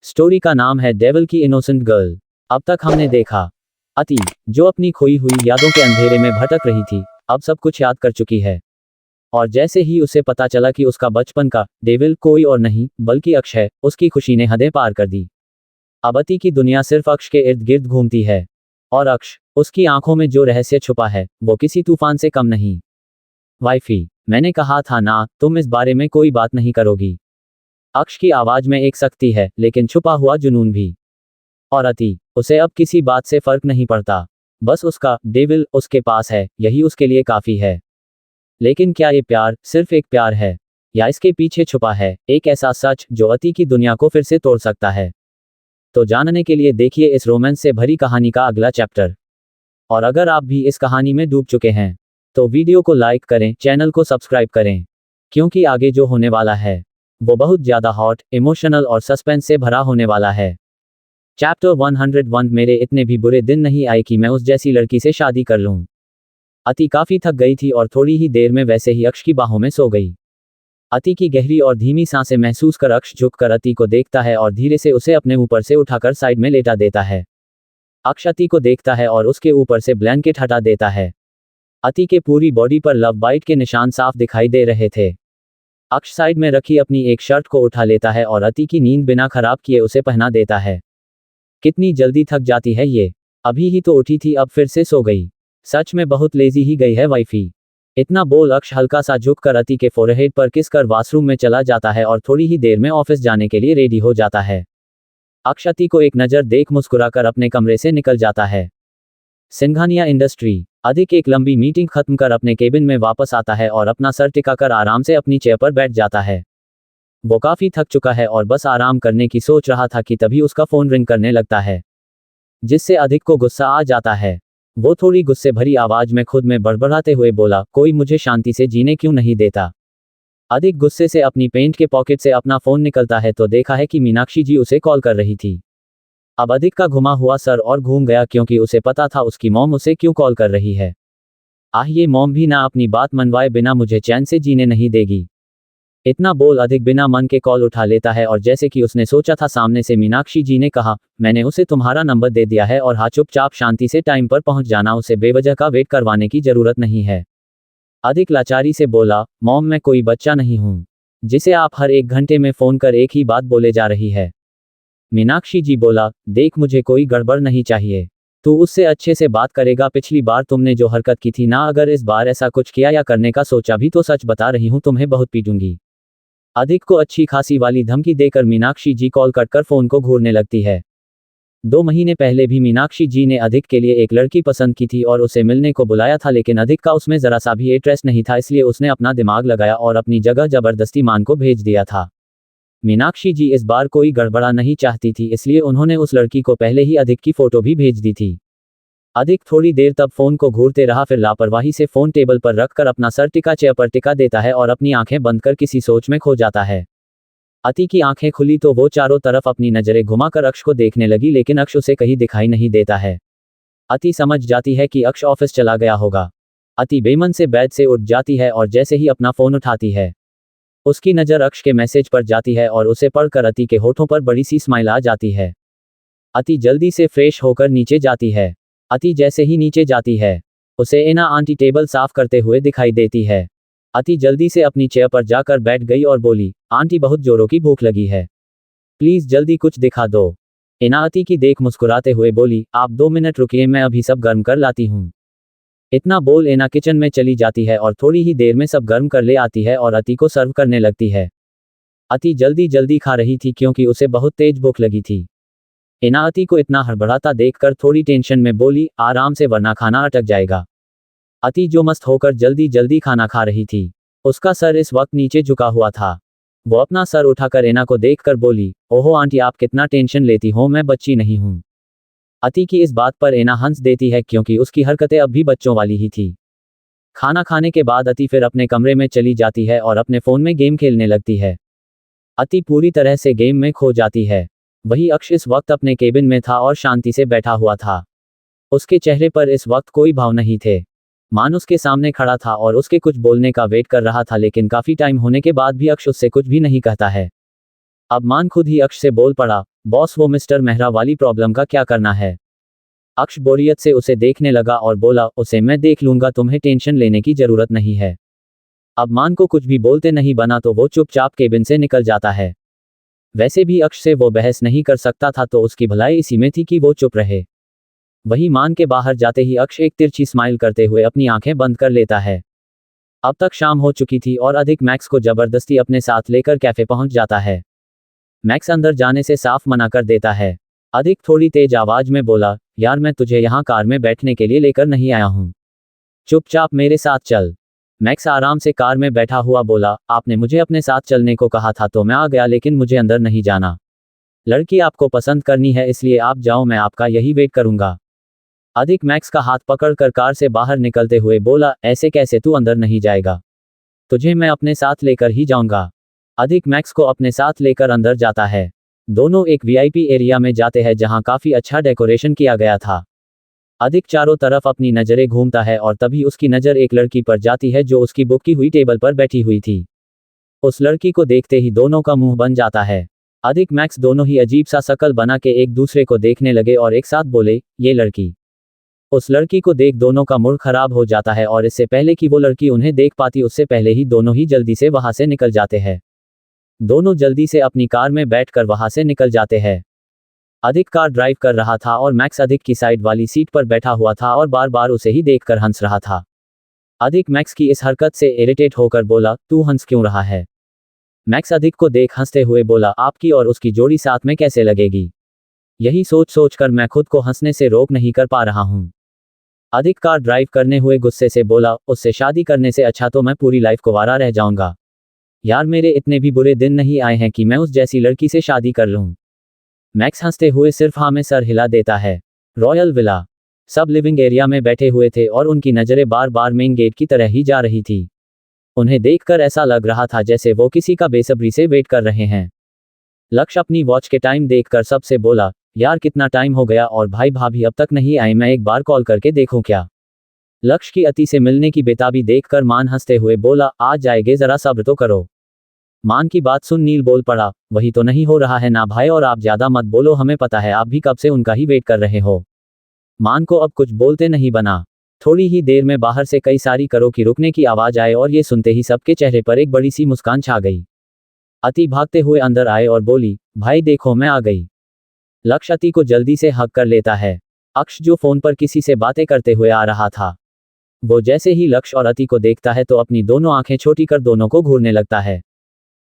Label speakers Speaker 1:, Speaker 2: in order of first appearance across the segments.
Speaker 1: Story का नाम है डेविल की इनोसेंट गर्ल। अब तक हमने देखा अति, जो अपनी खोई हुई यादों के अंधेरे में भटक रही थी, अब सब कुछ याद कर चुकी है। और जैसे ही उसे पता चला कि उसका बचपन का डेविल कोई और नहीं बल्कि अक्ष है, उसकी खुशी ने हदें पार कर दी। अब अति की दुनिया सिर्फ अक्ष के इर्द गिर्द घूमती है। और अक्ष, उसकी आंखों में जो रहस्य छुपा है, वो किसी तूफान से कम नहीं। वाइफी, मैंने कहा था ना, तुम इस बारे में कोई बात नहीं करोगी। अक्ष की आवाज में एक सख्ती है, लेकिन छुपा हुआ जुनून भी। और अति, उसे अब किसी बात से फर्क नहीं पड़ता। बस उसका डेविल उसके पास है, यही उसके लिए काफी है। लेकिन क्या ये प्यार सिर्फ एक प्यार है, या इसके पीछे छुपा है एक ऐसा सच जो अति की दुनिया को फिर से तोड़ सकता है? तो जानने के लिए देखिए इस रोमांस से भरी कहानी का अगला चैप्टर। और अगर आप भी इस कहानी में डूब चुके हैं, तो वीडियो को लाइक करें, चैनल को सब्सक्राइब करें, क्योंकि आगे जो होने वाला है वो बहुत ज्यादा हॉट, इमोशनल और सस्पेंस से भरा होने वाला है। चैप्टर 101। मेरे इतने भी बुरे दिन नहीं आए कि मैं उस जैसी लड़की से शादी कर लूं। अति काफी थक गई थी और थोड़ी ही देर में वैसे ही अक्ष की बाहों में सो गई। अति की गहरी और धीमी सांसें महसूस कर अक्ष झुककर अति को देखता है और धीरे से उसे अपने ऊपर से उठाकर साइड में लेटा देता है। अक्ष अति को देखता है और उसके ऊपर से ब्लैंकेट हटा देता है। अति के पूरी बॉडी पर लव बाइट के निशान साफ दिखाई दे रहे थे। अक्ष साइड में रखी अपनी एक शर्ट को उठा लेता है और अति की नींद बिना खराब किए उसे पहना देता है। कितनी जल्दी थक जाती है ये, अभी ही तो उठी थी, अब फिर से सो गई। सच में बहुत लेजी ही गई है वाइफी। इतना बोल अक्ष हल्का सा झुककर अति के फोरहेड पर किस कर वॉशरूम में चला जाता है और थोड़ी ही देर में ऑफिस जाने के लिए रेडी हो जाता है। अक्ष अति को एक नज़र देख मुस्कुराकर अपने कमरे से निकल जाता है। सिंघानिया इंडस्ट्री। अधिक एक लंबी मीटिंग खत्म कर अपने केबिन में वापस आता है और अपना सर टिकाकर आराम से अपनी चेयर पर बैठ जाता है। वो काफी थक चुका है और बस आराम करने की सोच रहा था कि तभी उसका फोन रिंग करने लगता है, जिससे अधिक को गुस्सा आ जाता है। वो थोड़ी गुस्से भरी आवाज में खुद में बड़बड़ाते हुए बोला, कोई मुझे शांति से जीने क्यों नहीं देता? अधिक गुस्से से अपनी पेंट के पॉकेट से अपना फोन निकलता है तो देखा है कि मीनाक्षी जी उसे कॉल कर रही थी। अब अधिक का घुमा हुआ सर और घूम गया, क्योंकि उसे पता था उसकी मॉम उसे क्यों कॉल कर रही है। ये मॉम भी ना अपनी बात मनवाए बिना मुझे चैन से जीने नहीं देगी। इतना बोल अधिक बिना मन के कॉल उठा लेता है और जैसे कि उसने सोचा था, सामने से मीनाक्षी जी ने कहा, मैंने उसे तुम्हारा नंबर दे दिया है और हाँ, चुपचाप शांति से टाइम पर पहुंच जाना, उसे बेवजह का वेट करवाने की जरूरत नहीं है। अधिक लाचारी से बोला, मॉम मैं कोई बच्चा नहीं हूं जिसे आप हर एक घंटे में फोन कर एक ही बात बोले जा रही है। मीनाक्षी जी बोला, देख मुझे कोई गड़बड़ नहीं चाहिए, तू उससे अच्छे से बात करेगा। पिछली बार तुमने जो हरकत की थी ना, अगर इस बार ऐसा कुछ किया या करने का सोचा भी तो सच बता रही हूं, तुम्हें बहुत पीटूंगी। अधिक को अच्छी खासी वाली धमकी देकर मीनाक्षी जी कॉल कट कर फोन को घूरने लगती है। 2 महीने पहले भी मीनाक्षी जी ने अधिक के लिए एक लड़की पसंद की थी और उसे मिलने को बुलाया था, लेकिन अधिक का उसमें जरा सा भी इंटरेस्ट नहीं था, इसलिए उसने अपना दिमाग लगाया और अपनी जगह जबरदस्ती मान को भेज दिया था। मीनाक्षी जी इस बार कोई गड़बड़ा नहीं चाहती थी, इसलिए उन्होंने उस लड़की को पहले ही अधिक की फोटो भी भेज दी थी। अधिक थोड़ी देर तब फोन को घूरते रहा, फिर लापरवाही से फोन टेबल पर रखकर अपना सर चेयर पर टिका देता है और अपनी आंखें बंद कर किसी सोच में खो जाता है। अति की आंखें खुली तो वो चारों तरफ अपनी नजरें घुमाकर अक्ष को देखने लगी, लेकिन अक्ष उसे कहीं दिखाई नहीं देता है। अति समझ जाती है कि अक्ष ऑफिस चला गया होगा। अति बेमन से बेड से उठ जाती है और जैसे ही अपना फोन उठाती है, उसकी नज़र अक्ष के मैसेज पर जाती है और उसे पढ़कर अति के होठों पर बड़ी सी स्माइल आ जाती है। अति जल्दी से फ्रेश होकर नीचे जाती है। अति जैसे ही नीचे जाती है, उसे एना आंटी टेबल साफ करते हुए दिखाई देती है। अति जल्दी से अपनी चेयर पर जाकर बैठ गई और बोली, आंटी बहुत जोरों की भूख लगी है, प्लीज जल्दी कुछ दिखा दो। एना अति की देख मुस्कुराते हुए बोली, आप 2 मिनट रुकिए, मैं अभी सब गर्म कर लाती हूँ। इतना बोल एना किचन में चली जाती है और थोड़ी ही देर में सब गर्म कर ले आती है और अति को सर्व करने लगती है। अति जल्दी जल्दी खा रही थी क्योंकि उसे बहुत तेज भूख लगी थी। एना अति को इतना हड़बड़ाता देखकर थोड़ी टेंशन में बोली, आराम से वरना खाना अटक जाएगा। अति जो मस्त होकर जल्दी जल्दी खाना खा रही थी, उसका सर इस वक्त नीचे झुका हुआ था। वो अपना सर उठाकर एना को देखकर बोली, ओहो आंटी आप कितना टेंशन लेती हो, मैं बच्ची नहीं हूँ। अति की इस बात पर एना हंस देती है क्योंकि उसकी हरकतें अब भी बच्चों वाली ही थी। खाना खाने के बाद अति फिर अपने कमरे में चली जाती है और अपने फोन में गेम खेलने लगती है। अति पूरी तरह से गेम में खो जाती है। वही अक्ष इस वक्त अपने केबिन में था और शांति से बैठा हुआ था। उसके चेहरे पर इस वक्त कोई भाव नहीं थे। मान उसके सामने खड़ा था और उसके कुछ बोलने का वेट कर रहा था, लेकिन काफी टाइम होने के बाद भी अक्ष उससे कुछ भी नहीं कहता है। अब मान खुद ही अक्ष से बोल पड़ा, बॉस वो मिस्टर मेहरा वाली प्रॉब्लम का क्या करना है? अक्ष बोरियत से उसे देखने लगा और बोला, उसे मैं देख लूंगा, तुम्हें टेंशन लेने की जरूरत नहीं है। अब मान को कुछ भी बोलते नहीं बना तो वो चुपचाप केबिन से निकल जाता है। वैसे भी अक्ष से वो बहस नहीं कर सकता था तो उसकी भलाई इसी में थी कि वो चुप रहे। वही मान के बाहर जाते ही अक्ष एक तिरछी स्माइल करते हुए अपनी आंखें बंद कर लेता है। अब तक शाम हो चुकी थी और अधिक मैक्स को जबरदस्ती अपने साथ लेकर कैफे पहुंच जाता है। मैक्स अंदर जाने से साफ मना कर देता है। अधिक थोड़ी तेज आवाज में बोला, यार मैं तुझे यहाँ कार में बैठने के लिए लेकर नहीं आया हूँ, चुपचाप मेरे साथ चल। मैक्स आराम से कार में बैठा हुआ बोला, आपने मुझे अपने साथ चलने को कहा था तो मैं आ गया, लेकिन मुझे अंदर नहीं जाना। लड़की आपको पसंद करनी है इसलिए आप जाओ, मैं आपका यही वेट करूंगा। अधिक मैक्स का हाथ पकड़कर कार से बाहर निकलते हुए बोला, ऐसे कैसे, तू अंदर नहीं जाएगा? तुझे मैं अपने साथ लेकर ही जाऊंगा। अधिक मैक्स को अपने साथ लेकर अंदर जाता है। दोनों एक वीआईपी एरिया में जाते हैं जहां काफी अच्छा डेकोरेशन किया गया था। अधिक चारों तरफ अपनी नजरें घूमता है और तभी उसकी नजर एक लड़की पर जाती है जो उसकी बुक की हुई टेबल पर बैठी हुई थी। उस लड़की को देखते ही दोनों का मुंह बन जाता है। अधिक मैक्स दोनों ही अजीब सा शकल बना के एक दूसरे को देखने लगे और एक साथ बोले, ये लड़की। उस लड़की को देख दोनों का मूड खराब हो जाता है और इससे पहले कि वो लड़की उन्हें देख पाती उससे पहले ही दोनों ही जल्दी से वहां से निकल जाते हैं। दोनों जल्दी से अपनी कार में बैठकर वहां से निकल जाते हैं। अधिक कार ड्राइव कर रहा था और मैक्स अधिक की साइड वाली सीट पर बैठा हुआ था और बार बार उसे ही देखकर हंस रहा था। अधिक मैक्स की इस हरकत से इरिटेट होकर बोला, तू हंस क्यों रहा है? मैक्स अधिक को देख हंसते हुए बोला, आपकी और उसकी जोड़ी साथ में कैसे लगेगी? यही सोच सोचकर मैं खुद को हंसने से रोक नहीं कर पा रहा हूं। अधिक कार ड्राइव करने हुए गुस्से से बोला, उससे शादी करने से अच्छा तो मैं पूरी लाइफ कुंवारा रह जाऊंगा। यार मेरे इतने भी बुरे दिन नहीं आए हैं कि मैं उस जैसी लड़की से शादी कर लूं। मैक्स हंसते हुए सिर्फ हाँ में सर हिला देता है। Royal villa. सब लिविंग एरिया में बैठे हुए थे और उनकी नजरें बार बार मेन गेट की तरह ही जा रही थी। उन्हें देखकर ऐसा लग रहा था जैसे वो किसी का बेसब्री से वेट कर रहे हैं। लक्ष्य अपनी वॉच के टाइम देखकर सबसे बोला, यार कितना टाइम हो गया और भाई भाभी अब तक नहीं आए, मैं एक बार कॉल करके देखूं क्या? लक्ष्य की अति से मिलने की बेताबी देखकर मान हंसते हुए बोला, आज जाएंगे, जरा सब्र तो करो। मान की बात सुन नील बोल पड़ा, वही तो नहीं हो रहा है ना भाई, और आप ज्यादा मत बोलो, हमें पता है आप भी कब से उनका ही वेट कर रहे हो। मान को अब कुछ बोलते नहीं बना। थोड़ी ही देर में बाहर से कई सारी करों की रुकने की आवाज आए और ये सुनते ही सबके चेहरे पर एक बड़ी सी मुस्कान छा गई। अति भागते हुए अंदर आए और बोली, भाई देखो मैं आ गई। लक्ष्य अति को जल्दी से हक कर लेता है। अक्ष जो फोन पर किसी से बातें करते हुए आ रहा था, वो जैसे ही लक्ष्य और अति को देखता है तो अपनी दोनों आंखें छोटी कर दोनों को घूरने लगता है।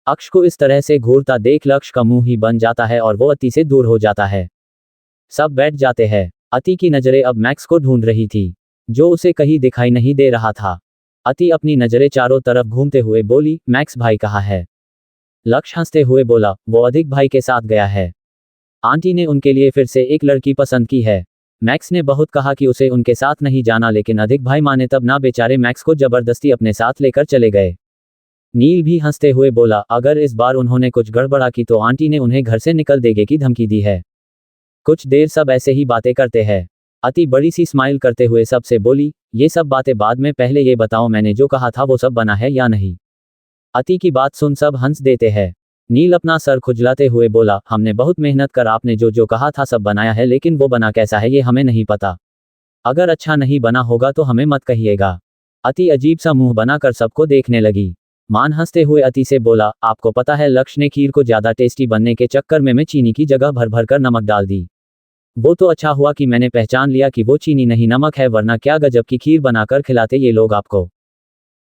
Speaker 1: अक्ष को इस तरह से घूरता देख लक्ष्य का मुंह ही बन जाता है और वो अति से दूर हो जाता है। सब बैठ जाते हैं। अति की नजरें अब मैक्स को ढूंढ रही थी, जो उसे कहीं दिखाई नहीं दे रहा था। अति अपनी नजरें चारों तरफ घूमते हुए बोली, मैक्स भाई कहाँ है? लक्ष्य हंसते हुए बोला, वो अधिक भाई के साथ गया है। आंटी ने उनके लिए फिर से एक लड़की पसंद की है। मैक्स ने बहुत कहा कि उसे उनके साथ नहीं जाना, लेकिन अधिक भाई माने तब ना, बेचारे मैक्स को जबरदस्ती अपने साथ लेकर चले गए। नील भी हंसते हुए बोला, अगर इस बार उन्होंने कुछ गड़बड़ा की तो आंटी ने उन्हें घर से निकल देने की धमकी दी है। कुछ देर सब ऐसे ही बातें करते हैं। अति बड़ी सी स्माइल करते हुए सबसे बोली, ये सब बातें बाद में, पहले ये बताओ मैंने जो कहा था वो सब बना है या नहीं? अति की बात सुन सब हंस देते हैं। नील अपना सर खुजलाते हुए बोला, हमने बहुत मेहनत कर आपने जो जो कहा था सब बनाया है, लेकिन वो बना कैसा है ये हमें नहीं पता। अगर अच्छा नहीं बना होगा तो हमें मत कहिएगा। अति अजीब सा मुंह बनाकर सबको देखने लगी। मान हंसते हुए अति से बोला, आपको पता है लक्ष्य ने खीर को ज्यादा टेस्टी बनने के चक्कर में मैं चीनी की जगह भर भर कर नमक डाल दी। वो तो अच्छा हुआ कि मैंने पहचान लिया कि वो चीनी नहीं नमक है, वरना क्या गजब की खीर बनाकर खिलाते ये लोग आपको।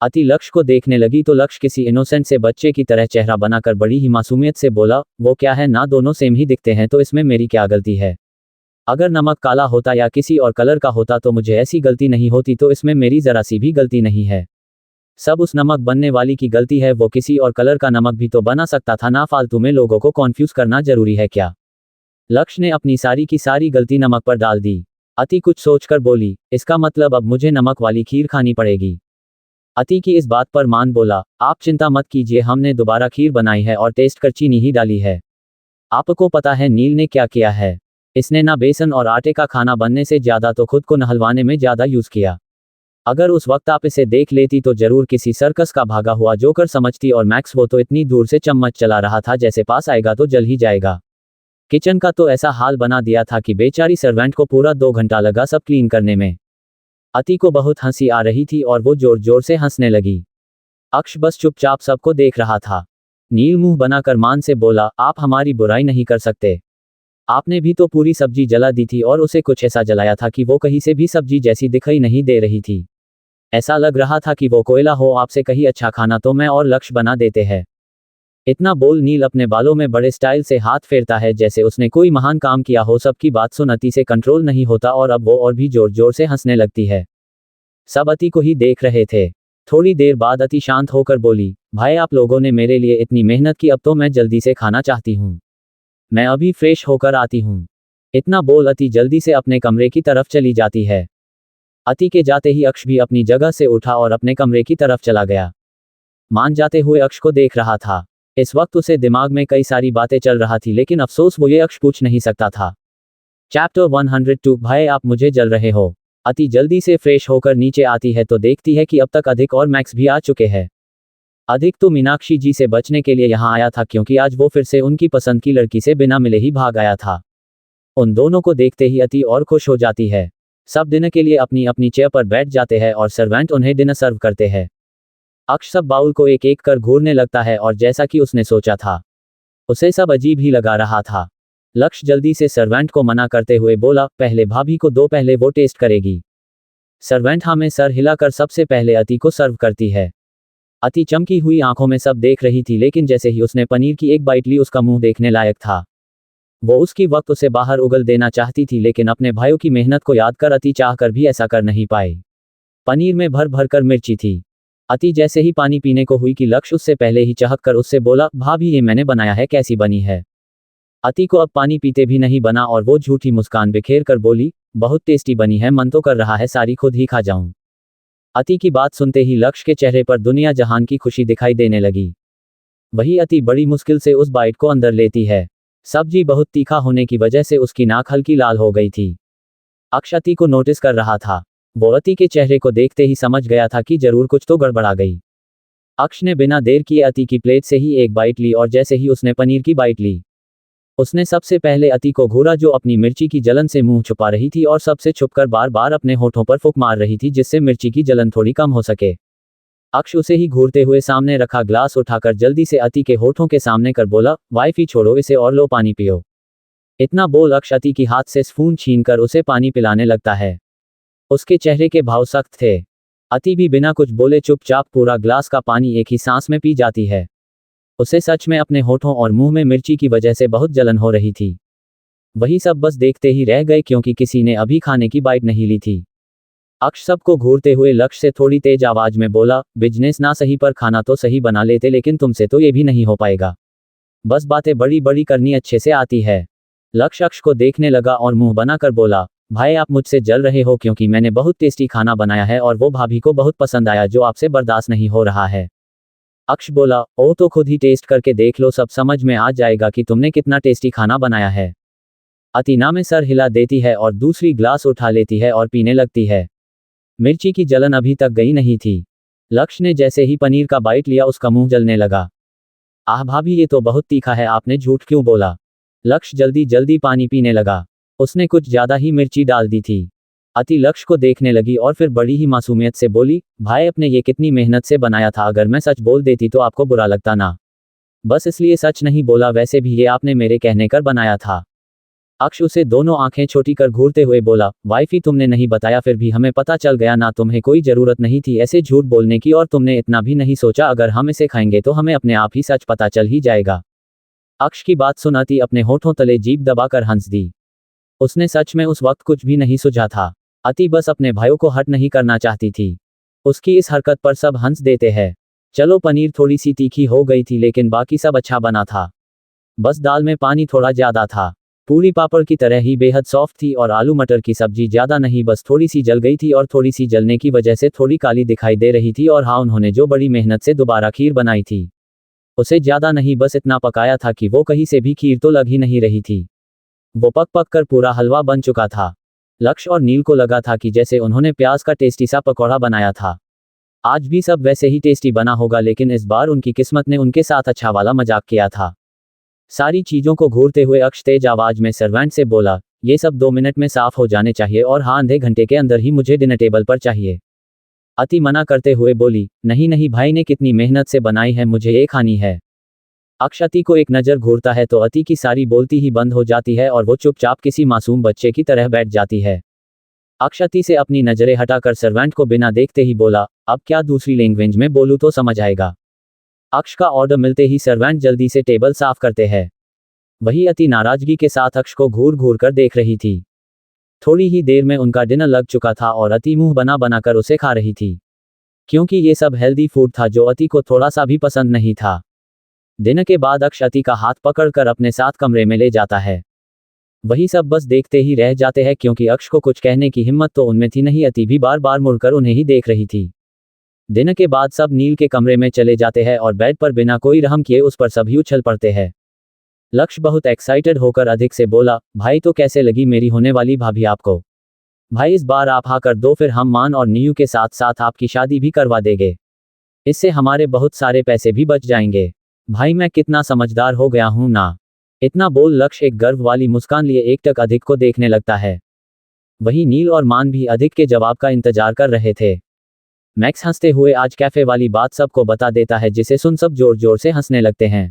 Speaker 1: अति लक्ष्य को देखने लगी तो लक्ष्य किसी इनोसेंट से बच्चे की तरह चेहरा बनाकर बड़ी ही मासूमियत से बोला, वो क्या है ना, दोनों सेम ही दिखते हैं तो इसमें मेरी क्या गलती है? अगर नमक काला होता या किसी और कलर का होता तो मुझे ऐसी गलती नहीं होती, तो इसमें मेरी जरा सी भी गलती नहीं है। सब उस नमक बनने वाली की गलती है, वो किसी और कलर का नमक भी तो बना सकता था ना, फालतू में लोगों को कॉन्फ्यूज करना जरूरी है क्या? लक्ष्य ने अपनी सारी की सारी गलती नमक पर डाल दी। अति कुछ सोचकर बोली, इसका मतलब अब मुझे नमक वाली खीर खानी पड़ेगी। अति की इस बात पर मान बोला, आप चिंता मत कीजिए, हमने दोबारा खीर बनाई है और टेस्ट कर चीनी ही डाली है। आपको पता है नील ने क्या किया है? इसने ना बेसन और आटे का खाना बनने से ज्यादा तो खुद को नहलवाने में ज्यादा यूज किया। अगर उस वक्त आप इसे देख लेती तो जरूर किसी सर्कस का भागा हुआ जोकर समझती, और मैक्स वो तो इतनी दूर से चम्मच चला रहा था जैसे पास आएगा तो जल ही जाएगा। किचन का तो ऐसा हाल बना दिया था कि बेचारी सर्वेंट को पूरा 2 घंटा लगा सब क्लीन करने में। अति को बहुत हंसी आ रही थी और वो जोर जोर से हंसने लगी। अक्ष बस चुपचाप सबको देख रहा था। नील मुंह बनाकर मान से बोला, आप हमारी बुराई नहीं कर सकते। आपने भी तो पूरी सब्जी जला दी थी और उसे कुछ ऐसा जलाया था कि वो कहीं से भी सब्जी जैसी दिखाई नहीं दे रही थी। ऐसा लग रहा था कि वो कोयला हो। आपसे कहीं अच्छा खाना तो मैं और लक्ष्य बना देते हैं। इतना बोल नील अपने बालों में बड़े स्टाइल से हाथ फेरता है जैसे उसने कोई महान काम किया हो। सबकी बात सुन अति से कंट्रोल नहीं होता और अब वो और भी जोर जोर से हंसने लगती है। सब अति को ही देख रहे थे। थोड़ी देर बाद अति शांत होकर बोली, भाई आप लोगों ने मेरे लिए इतनी मेहनत की, अब तो मैं जल्दी से खाना चाहती हूँ। मैं अभी फ्रेश होकर आती हूँ। इतना बोल अति जल्दी से अपने कमरे की तरफ चली जाती है। अति के जाते ही अक्ष भी अपनी जगह से उठा और अपने कमरे की तरफ चला गया। मान जाते हुए अक्ष को देख रहा था। इस वक्त उसे दिमाग में कई सारी बातें चल रहा थी लेकिन अफसोस वो ये अक्ष पूछ नहीं सकता था। चैप्टर 102 भाई आप मुझे जल रहे हो। अति जल्दी से फ्रेश होकर नीचे आती है तो देखती है कि अब तक अधिक और मैक्स भी आ चुके हैं। अधिक तो मीनाक्षी जी से बचने के लिए यहाँ आया था क्योंकि आज वो फिर से उनकी पसंद की लड़की से बिना मिले ही भाग आया था। उन दोनों को देखते ही अति और खुश हो जाती है। सब डिनर के लिए अपनी अपनी चेयर पर बैठ जाते हैं और सर्वेंट उन्हें डिनर सर्व करते हैं। अक्ष सब बाउल को एक एक कर घूरने लगता है और जैसा कि उसने सोचा था उसे सब अजीब ही लगा रहा था। लक्ष्य जल्दी से सर्वेंट को मना करते हुए बोला, पहले भाभी को दो, पहले वो टेस्ट करेगी। सर्वेंट हाँ में सर हिलाकर सबसे पहले अति को सर्व करती है। अति चमकी हुई आंखों में सब देख रही थी लेकिन जैसे ही उसने पनीर की एक बाइट ली उसका मुंह देखने लायक था। वो उसकी वक्त उसे बाहर उगल देना चाहती थी लेकिन अपने भाइयों की मेहनत को याद कर अति चाह कर भी ऐसा कर नहीं पाई। पनीर में भर भर कर मिर्ची थी। अति जैसे ही पानी पीने को हुई कि लक्ष्य उससे पहले ही चहक कर उससे बोला, भाभी ये मैंने बनाया है, कैसी बनी है। अति को अब पानी पीते भी नहीं बना और वो झूठी मुस्कान बिखेर कर बोली, बहुत टेस्टी बनी है, मन तो कर रहा है सारी खुद ही खा जाऊं। अति की बात सुनते ही लक्ष्य के चेहरे पर दुनिया जहान की खुशी दिखाई देने लगी। वही अति बड़ी मुश्किल से उस बाइट को अंदर लेती है। सब्जी बहुत तीखा होने की वजह से उसकी नाक हल्की लाल हो गई थी। अक्ष अति को नोटिस कर रहा था। वो अति के चेहरे को देखते ही समझ गया था कि जरूर कुछ तो गड़बड़ा गई। अक्ष ने बिना देर किए अति की प्लेट से ही एक बाइट ली और जैसे ही उसने पनीर की बाइट ली उसने सबसे पहले अति को घूरा जो अपनी मिर्ची की जलन से मुंह छुपा रही थी और सबसे छुपकर बार बार अपने होठों पर फूंक मार रही थी जिससे मिर्ची की जलन थोड़ी कम हो सके। अक्ष उसे ही घूरते हुए सामने रखा ग्लास उठाकर जल्दी से अति के होठों के सामने कर बोला, वाइफी छोड़ो इसे और लो पानी पियो। इतना बोल अक्ष अति की हाथ से स्पून छीनकर उसे पानी पिलाने लगता है। उसके चेहरे के भाव सख्त थे। अति भी बिना कुछ बोले चुपचाप पूरा ग्लास का पानी एक ही सांस में पी जाती है। उसे सच में अपने होठों और मुंह में मिर्ची की वजह से बहुत जलन हो रही थी। वही सब बस देखते ही रह गए क्योंकि किसी ने अभी खाने की बाइट नहीं ली थी। अक्ष सबको घूरते हुए लक्ष्य से थोड़ी तेज आवाज में बोला, बिजनेस ना सही पर खाना तो सही बना लेते लेकिन तुमसे तो ये भी नहीं हो पाएगा। बस बातें बड़ी बड़ी करनी अच्छे से आती है। लक्ष्य अक्ष को देखने लगा और मुंह बनाकर बोला, भाई आप मुझसे जल रहे हो क्योंकि मैंने बहुत टेस्टी खाना बनाया है और वो भाभी को बहुत पसंद आया जो आपसे बर्दाश्त नहीं हो रहा है। अक्ष बोला, ओ तो खुद ही टेस्ट करके देख लो, सब समझ में आ जाएगा कि तुमने कितना टेस्टी खाना बनाया है। अतिना में सर हिला देती है और दूसरी ग्लास उठा लेती है और पीने लगती है। मिर्ची की जलन अभी तक गई नहीं थी। लक्ष्य ने जैसे ही पनीर का बाइट लिया उसका मुंह जलने लगा। आह भाभी ये तो बहुत तीखा है, आपने झूठ क्यों बोला। लक्ष्य जल्दी जल्दी पानी पीने लगा। उसने कुछ ज्यादा ही मिर्ची डाल दी थी। अति लक्ष्य को देखने लगी और फिर बड़ी ही मासूमियत से बोली, भाई अपने ये कितनी मेहनत से बनाया था, अगर मैं सच बोल देती तो आपको बुरा लगता ना। बस इसलिए सच नहीं बोला, वैसे भी ये आपने मेरे कहने कर बनाया था। अक्ष उसे दोनों आंखें छोटी कर घूरते हुए बोला, वाइफी तुमने नहीं बताया फिर भी हमें पता चल गया ना, तुम्हें कोई जरूरत नहीं थी ऐसे झूठ बोलने की और तुमने इतना भी नहीं सोचा अगर हम इसे खाएंगे तो हमें अपने आप ही सच पता चल ही जाएगा। अक्ष की बात सुन अति अपने होठों तले जीभ दबाकर हंस दी। उसने सच में उस वक्त कुछ भी नहीं सूझा था। अति बस अपने भाइयों को हर्ट नहीं करना चाहती थी। उसकी इस हरकत पर सब हंस देते हैं। चलो पनीर थोड़ी सी तीखी हो गई थी लेकिन बाकी सब अच्छा बना था। बस दाल में पानी थोड़ा ज्यादा था। पूरी पापड़ की तरह ही बेहद सॉफ्ट थी और आलू मटर की सब्जी ज्यादा नहीं बस थोड़ी सी जल गई थी और थोड़ी सी जलने की वजह से थोड़ी काली दिखाई दे रही थी। और हाँ उन्होंने जो बड़ी मेहनत से दोबारा खीर बनाई थी उसे ज्यादा नहीं बस इतना पकाया था कि वो कहीं से भी खीर तो लग ही नहीं रही थी। वो पक पक कर पूरा हलवा बन चुका था। लक्ष्य और नील को लगा था कि जैसे उन्होंने प्याज का टेस्टी सा पकौड़ा बनाया था आज भी सब वैसे ही टेस्टी बना होगा, लेकिन इस बार उनकी किस्मत ने उनके साथ अच्छा वाला मजाक किया था। सारी चीजों को घूरते हुए अक्ष तेज आवाज में सर्वेंट से बोला, ये सब 2 मिनट में साफ हो जाने चाहिए और हाँ, आधे घंटे के अंदर ही मुझे डिनर टेबल पर चाहिए। अति मना करते हुए बोली, नहीं नहीं भाई ने कितनी मेहनत से बनाई है, मुझे ये खानी है। अक्ष अति को एक नज़र घूरता है तो अति की सारी बोलती ही बंद हो जाती है और वो चुपचाप किसी मासूम बच्चे की तरह बैठ जाती है। अक्ष अति से अपनी नज़रें हटाकर सर्वेंट को बिना देखते ही बोला, अब क्या दूसरी लैंग्वेज में बोलूँ तो समझ आएगा। अक्ष का ऑर्डर मिलते ही सर्वेंट जल्दी से टेबल साफ करते हैं। वही अति नाराजगी के साथ अक्ष को घूर घूर कर देख रही थी। थोड़ी ही देर में उनका डिनर लग चुका था और अति मुंह बना बनाकर उसे खा रही थी, क्योंकि ये सब हेल्दी फूड था जो अति को थोड़ा सा भी पसंद नहीं था। डिनर के बाद अक्ष अति का हाथ पकड़कर अपने साथ कमरे में ले जाता है। वही सब बस देखते ही रह जाते हैं, क्योंकि अक्ष को कुछ कहने की हिम्मत तो उनमें थी नहीं। अति भी बार बार मुड़कर उन्हें ही देख रही थी। डिनर के बाद सब नील के कमरे में चले जाते हैं और बेड पर बिना कोई रहम किए उस पर सभी उछल पड़ते हैं। लक्ष्य बहुत एक्साइटेड होकर अधिक से बोला, भाई तो कैसे लगी मेरी होने वाली भाभी आपको? भाई इस बार आप हाँ कर दो, फिर हम मान और नीयू के साथ साथ आपकी शादी भी करवा देंगे। इससे हमारे बहुत सारे पैसे भी बच जाएंगे। भाई मैं कितना समझदार हो गया हूं ना। इतना बोल लक्ष्य एक गर्व वाली मुस्कान लिए एकटक अधिक को देखने लगता है। वही नील और मान भी अधिक के जवाब का इंतजार कर रहे थे। मैक्स हंसते हुए आज कैफे वाली बात सबको बता देता है, जिसे सुन सब जोर जोर से हंसने लगते हैं।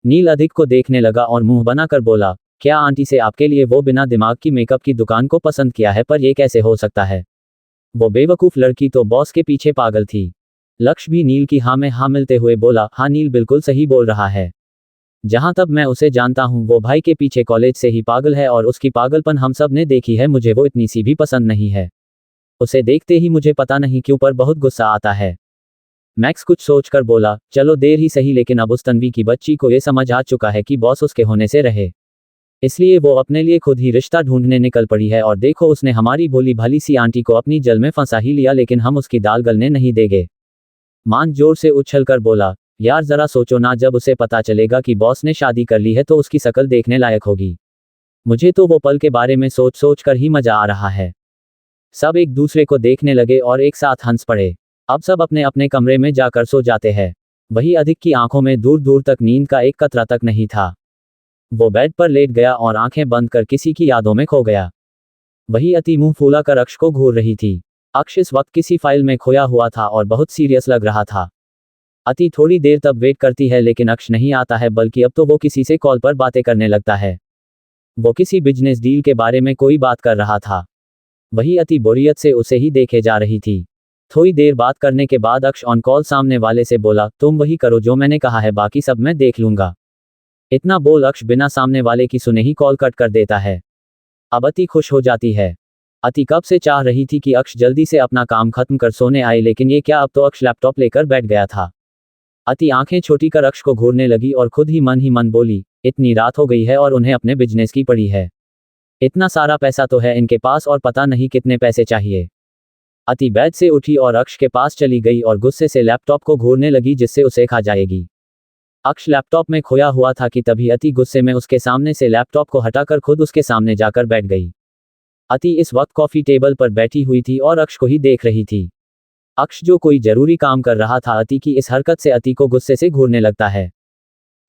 Speaker 1: नील अधिक को देखने लगा और मुंह बनाकर बोला, क्या आंटी से आपके लिए वो बिना दिमाग की मेकअप की दुकान को पसंद किया है? पर ये कैसे हो सकता है? वो बेवकूफ लड़की तो बॉस के पीछे पागल थी। लक्ष्य भी नील की हाँ में हाँ मिलते हुए बोला, हाँ नील बिल्कुल सही बोल रहा है। जहां तक मैं उसे जानता हूं वो भाई के पीछे कॉलेज से ही पागल है और उसकी पागलपन हम सब ने देखी है। मुझे वो इतनी सी भी पसंद नहीं है। उसे देखते ही मुझे पता नहीं क्यों पर बहुत गुस्सा आता है। मैक्स कुछ सोचकर बोला, चलो देर ही सही, लेकिन अब उस तन्वी की बच्ची को ये समझ आ चुका है कि बॉस उसके होने से रहे, इसलिए वो अपने लिए खुद ही रिश्ता ढूंढने निकल पड़ी है। और देखो उसने हमारी भोली भाली सी आंटी को अपनी जल में फंसा ही लिया, लेकिन हम उसकी दाल गलने नहीं देंगे। मान जोर से उछलकर बोला, यार जरा सोचो ना, जब उसे पता चलेगा कि बॉस ने शादी कर ली है तो उसकी शक्ल देखने लायक होगी। मुझे तो वो पल के बारे में सोच सोच कर ही मजा आ रहा है। सब एक दूसरे को देखने लगे और एक साथ हंस पड़े। अब सब अपने अपने कमरे में जाकर सो जाते हैं। वही अधिक की आंखों में दूर दूर तक नींद का एक कतरा तक नहीं था। वो बेड पर लेट गया और आंखें बंद कर किसी की यादों में खो गया। वही अति मुंह फूला कर अक्ष को घूर रही थी। अक्ष इस वक्त किसी फाइल में खोया हुआ था और बहुत सीरियस लग रहा था। अति थोड़ी देर तक वेट करती है लेकिन अक्ष नहीं आता है, बल्कि अब तो वो किसी से कॉल पर बातें करने लगता है। वो किसी बिजनेस डील के बारे में कोई बात कर रहा था। वही अति बोरियत से उसे ही देखे जा रही थी। थोड़ी देर बात करने के बाद अक्ष ऑन कॉल सामने वाले से बोला, तुम वही करो जो मैंने कहा है, बाकी सब मैं देख लूंगा। इतना बोल अक्ष बिना सामने वाले की सुने ही कॉल कट कर देता है। अब अति खुश हो जाती है। अति कब से चाह रही थी कि अक्ष जल्दी से अपना काम खत्म कर सोने आए, लेकिन ये क्या, अब तो अक्ष लैपटॉप लेकर बैठ गया था। अति आंखें छोटी कर अक्ष को घूरने लगी और खुद ही मन बोली, इतनी रात हो गई है और उन्हें अपने बिजनेस की पड़ी है। इतना सारा पैसा तो है इनके पास और पता नहीं कितने पैसे चाहिए। अति बेड से उठी और अक्ष के पास चली गई और गुस्से से लैपटॉप को घूरने लगी, जिससे उसे खा जाएगी। अक्ष लैपटॉप में खोया हुआ था कि तभी अति गुस्से में उसके सामने से लैपटॉप को हटाकर खुद उसके सामने जाकर बैठ गई। अति इस वक्त कॉफी टेबल पर बैठी हुई थी और अक्ष को ही देख रही थी। अक्ष जो कोई जरूरी काम कर रहा था, अति की इस हरकत से अति को गुस्से से घूरने लगता है।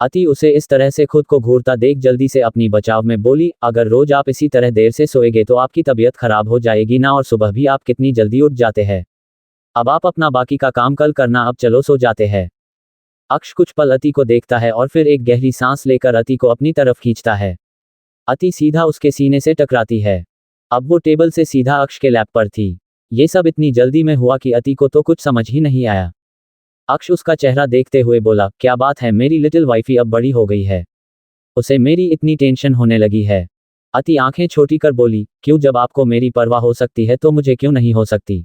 Speaker 1: अति उसे इस तरह से खुद को घूरता देख जल्दी से अपनी बचाव में बोली, अगर रोज आप इसी तरह देर से सोएंगे तो आपकी तबीयत खराब हो जाएगी ना, और सुबह भी आप कितनी जल्दी उठ जाते हैं। अब आप अपना बाकी का काम कल करना, अब चलो सो जाते हैं। अक्ष कुछ पल अति को देखता है और फिर एक गहरी सांस लेकर अति को अपनी तरफ खींचता है। अति सीधा उसके सीने से टकराती है। अब वो टेबल से सीधा अक्ष के लैप पर थी। ये सब इतनी जल्दी में हुआ कि अति को तो कुछ समझ ही नहीं आया। अक्ष उसका चेहरा देखते हुए बोला, क्या बात है, मेरी लिटिल वाइफी अब बड़ी हो गई है, उसे मेरी इतनी टेंशन होने लगी है। अति आंखें छोटी कर बोली, क्यों, जब आपको मेरी परवाह हो सकती है तो मुझे क्यों नहीं हो सकती?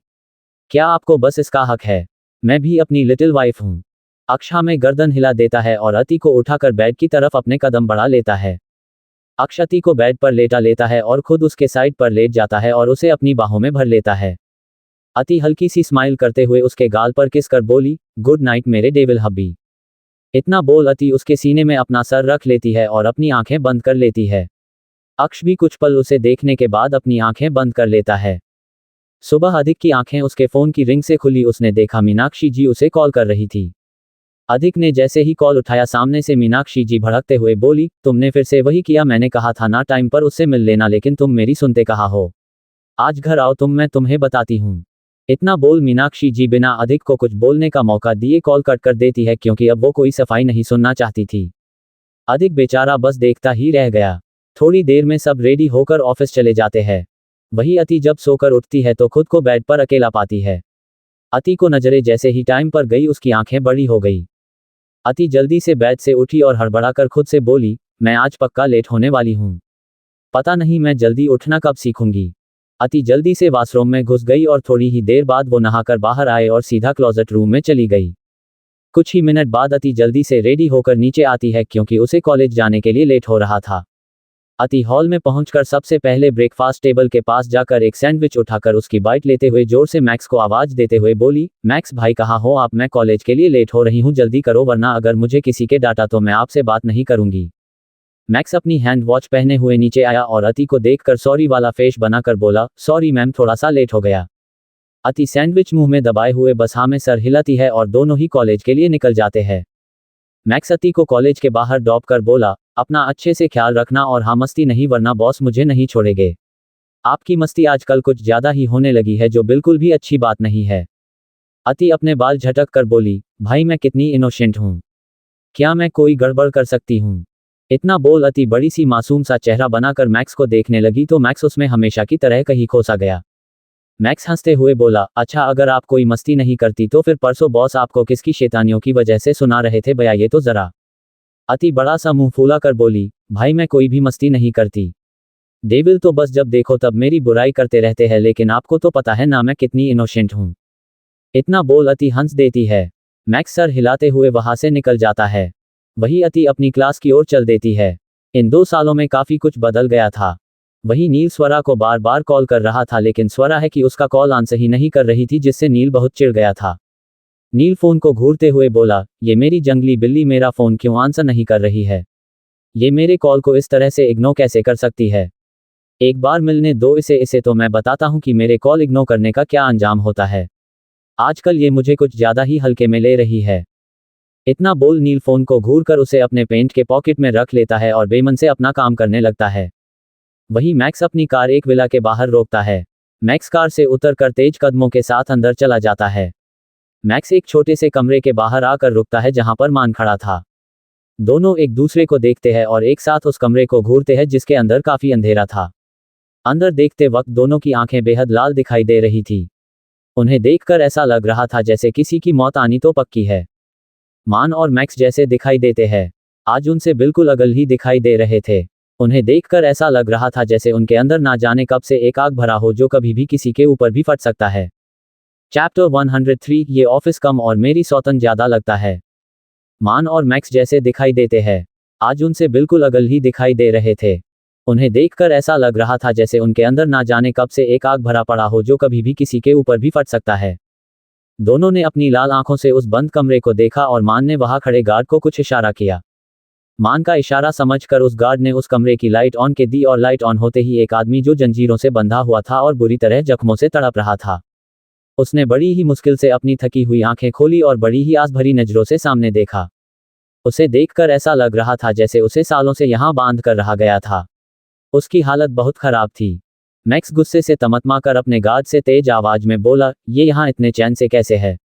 Speaker 1: क्या आपको बस इसका हक है? मैं भी अपनी लिटिल वाइफ हूँ। अक्षा में गर्दन हिला देता है और अति को उठाकर बेड की तरफ अपने कदम बढ़ा लेता है। अक्ष अति को बेड पर लेटा लेता है और खुद उसके साइड पर लेट जाता है और उसे अपनी बाहों में भर लेता है। अति हल्की सी स्माइल करते हुए उसके गाल पर किस कर बोली, गुड नाइट मेरे डेविल हब्बी। इतना बोल अति उसके सीने में अपना सर रख लेती है और अपनी आंखें बंद कर लेती है। अक्ष भी कुछ पल उसे देखने के बाद अपनी आंखें बंद कर लेता है। सुबह अधिक की आंखें उसके फोन की रिंग से खुली। उसने देखा मीनाक्षी जी उसे कॉल कर रही थी। अधिक ने जैसे ही कॉल उठाया सामने से मीनाक्षी जी भड़कते हुए बोली, तुमने फिर से वही किया, मैंने कहा था ना टाइम पर उससे मिल लेना, लेकिन तुम मेरी सुनते कहाँ हो। आज घर आओ मैं तुम्हें बताती हूँ। इतना बोल मीनाक्षी जी बिना अधिक को कुछ बोलने का मौका दिए कॉल कट कर देती है, क्योंकि अब वो कोई सफाई नहीं सुनना चाहती थी। अधिक बेचारा बस देखता ही रह गया। थोड़ी देर में सब रेडी होकर ऑफिस चले जाते हैं। वही अति जब सोकर उठती है तो खुद को बेड पर अकेला पाती है। अति को नजरें जैसे ही टाइम पर गई उसकी आंखें बड़ी हो गई। अति जल्दी से बेड से उठी और हड़बड़ाकर खुद से बोली, मैं आज पक्का लेट होने वाली हूँ। पता नहीं मैं जल्दी उठना कब सीखूंगी। अति जल्दी से वॉशरूम में घुस गई और थोड़ी ही देर बाद वो नहाकर बाहर आए और सीधा क्लोजेट रूम में चली गई। कुछ ही मिनट बाद अति जल्दी से रेडी होकर नीचे आती है, क्योंकि उसे कॉलेज जाने के लिए लेट हो रहा था। अति हॉल में पहुंचकर सबसे पहले ब्रेकफास्ट टेबल के पास जाकर एक सैंडविच उठाकर उसकी बाइट लेते हुए जोर से मैक्स को आवाज देते हुए बोली, मैक्स भाई कहाँ हो आप, मैं कॉलेज के लिए लेट हो रही हूँ, जल्दी करो वरना अगर मुझे किसी के डाटा तो मैं आपसे बात नहीं करूंगी। मैक्स अपनी हैंड वॉच पहने हुए नीचे आया और अति को देखकर सॉरी वाला फेस बनाकर बोला, सॉरी मैम थोड़ा सा लेट हो गया। अति सैंडविच मुंह में दबाए हुए बस हाँ में सर हिलाती है और दोनों ही कॉलेज के लिए निकल जाते हैं। मैक्स अति को कॉलेज के बाहर ड्रॉप कर बोला, अपना अच्छे से ख्याल रखना और हाँ मस्ती नहीं वरना बॉस मुझे नहीं छोड़ेंगे। आपकी मस्ती आजकल कुछ ज्यादा ही होने लगी है, जो बिल्कुल भी अच्छी बात नहीं है। अति अपने बाल झटक कर बोली, भाई मैं कितनी इनोसेंट हूँ, क्या मैं कोई गड़बड़ कर सकती हूँ। इतना बोल अति बड़ी सी मासूम सा चेहरा बनाकर मैक्स को देखने लगी तो मैक्स उसमें हमेशा की तरह कहीं खोसा गया। मैक्स हंसते हुए बोला, अच्छा अगर आप कोई मस्ती नहीं करती तो फिर परसों बॉस आपको किसकी शैतानियों की वजह से सुना रहे थे बताइए तो जरा। अति बड़ा सा मुंह फूला कर बोली, भाई मैं कोई भी मस्ती नहीं करती। डेविल तो बस जब देखो तब मेरी बुराई करते रहते हैं, लेकिन आपको तो पता है ना मैं कितनी इनोसेंट हूँ। इतना बोल अति हंस देती है। मैक्स सर हिलाते हुए वहां से निकल जाता है। वही अति अपनी क्लास की ओर चल देती है। इन 2 सालों में काफी कुछ बदल गया था। वही नील स्वरा को बार बार कॉल कर रहा था, लेकिन स्वरा है कि उसका कॉल आंसर ही नहीं कर रही थी, जिससे नील बहुत चिढ़ गया था। नील फोन को घूरते हुए बोला, ये मेरी जंगली बिल्ली मेरा फोन क्यों आंसर नहीं कर रही है, ये मेरे कॉल को इस तरह से इग्नोर कैसे कर सकती है। एक बार मिलने दो इसे तो मैं बताता हूँ कि मेरे कॉल इग्नोर करने का क्या अंजाम होता है। आजकल ये मुझे कुछ ज्यादा ही हल्के में ले रही है। इतना बोल नील फोन को घूरकर उसे अपने पेंट के पॉकेट में रख लेता है और बेमन से अपना काम करने लगता है। वही मैक्स अपनी कार एक विला के बाहर रोकता है। मैक्स कार से उतरकर तेज कदमों के साथ अंदर चला जाता है। मैक्स एक छोटे से कमरे के बाहर आकर रुकता है जहां पर मान खड़ा था। दोनों एक दूसरे को देखते हैं और एक साथ उस कमरे को घूरते हैं जिसके अंदर काफी अंधेरा था। अंदर देखते वक्त दोनों की आंखें बेहद लाल दिखाई दे रही थी। उन्हें देखकर ऐसा लग रहा था जैसे किसी की मौत आनी तो पक्की है। मान और मैक्स जैसे दिखाई देते हैं, आज उनसे बिल्कुल अगल ही दिखाई दे रहे थे। उन्हें देखकर ऐसा लग रहा था जैसे उनके अंदर ना जाने कब से एक आग भरा हो जो कभी भी किसी के ऊपर भी फट सकता है। चैप्टर 103 ये ऑफिस कम और मेरी सौतन ज्यादा लगता है। मान और मैक्स जैसे दिखाई देते हैं, आज उनसे बिल्कुल अगल ही दिखाई दे रहे थे। उन्हें देखकर ऐसा लग रहा था जैसे उनके अंदर ना जाने कब से एक आग भरा पड़ा हो जो कभी भी किसी के ऊपर भी फट सकता है। दोनों ने अपनी लाल आंखों से उस बंद कमरे को देखा और मान ने वहां खड़े गार्ड को कुछ इशारा किया। मान का इशारा समझकर उस गार्ड ने उस कमरे की लाइट ऑन के दी और लाइट ऑन होते ही एक आदमी जो जंजीरों से बंधा हुआ था और बुरी तरह जख्मों से तड़प रहा था, उसने बड़ी ही मुश्किल से अपनी थकी हुई आंखें खोली और बड़ी ही आस भरी नजरों से सामने देखा। उसे देखकर ऐसा लग रहा था जैसे उसे सालों से यहां बांध कर रहा गया था। उसकी हालत बहुत खराब थी। मैक्स गुस्से से तमतमाकर अपने गार्ड से तेज आवाज में बोला, ये यहाँ इतने चैन से कैसे है?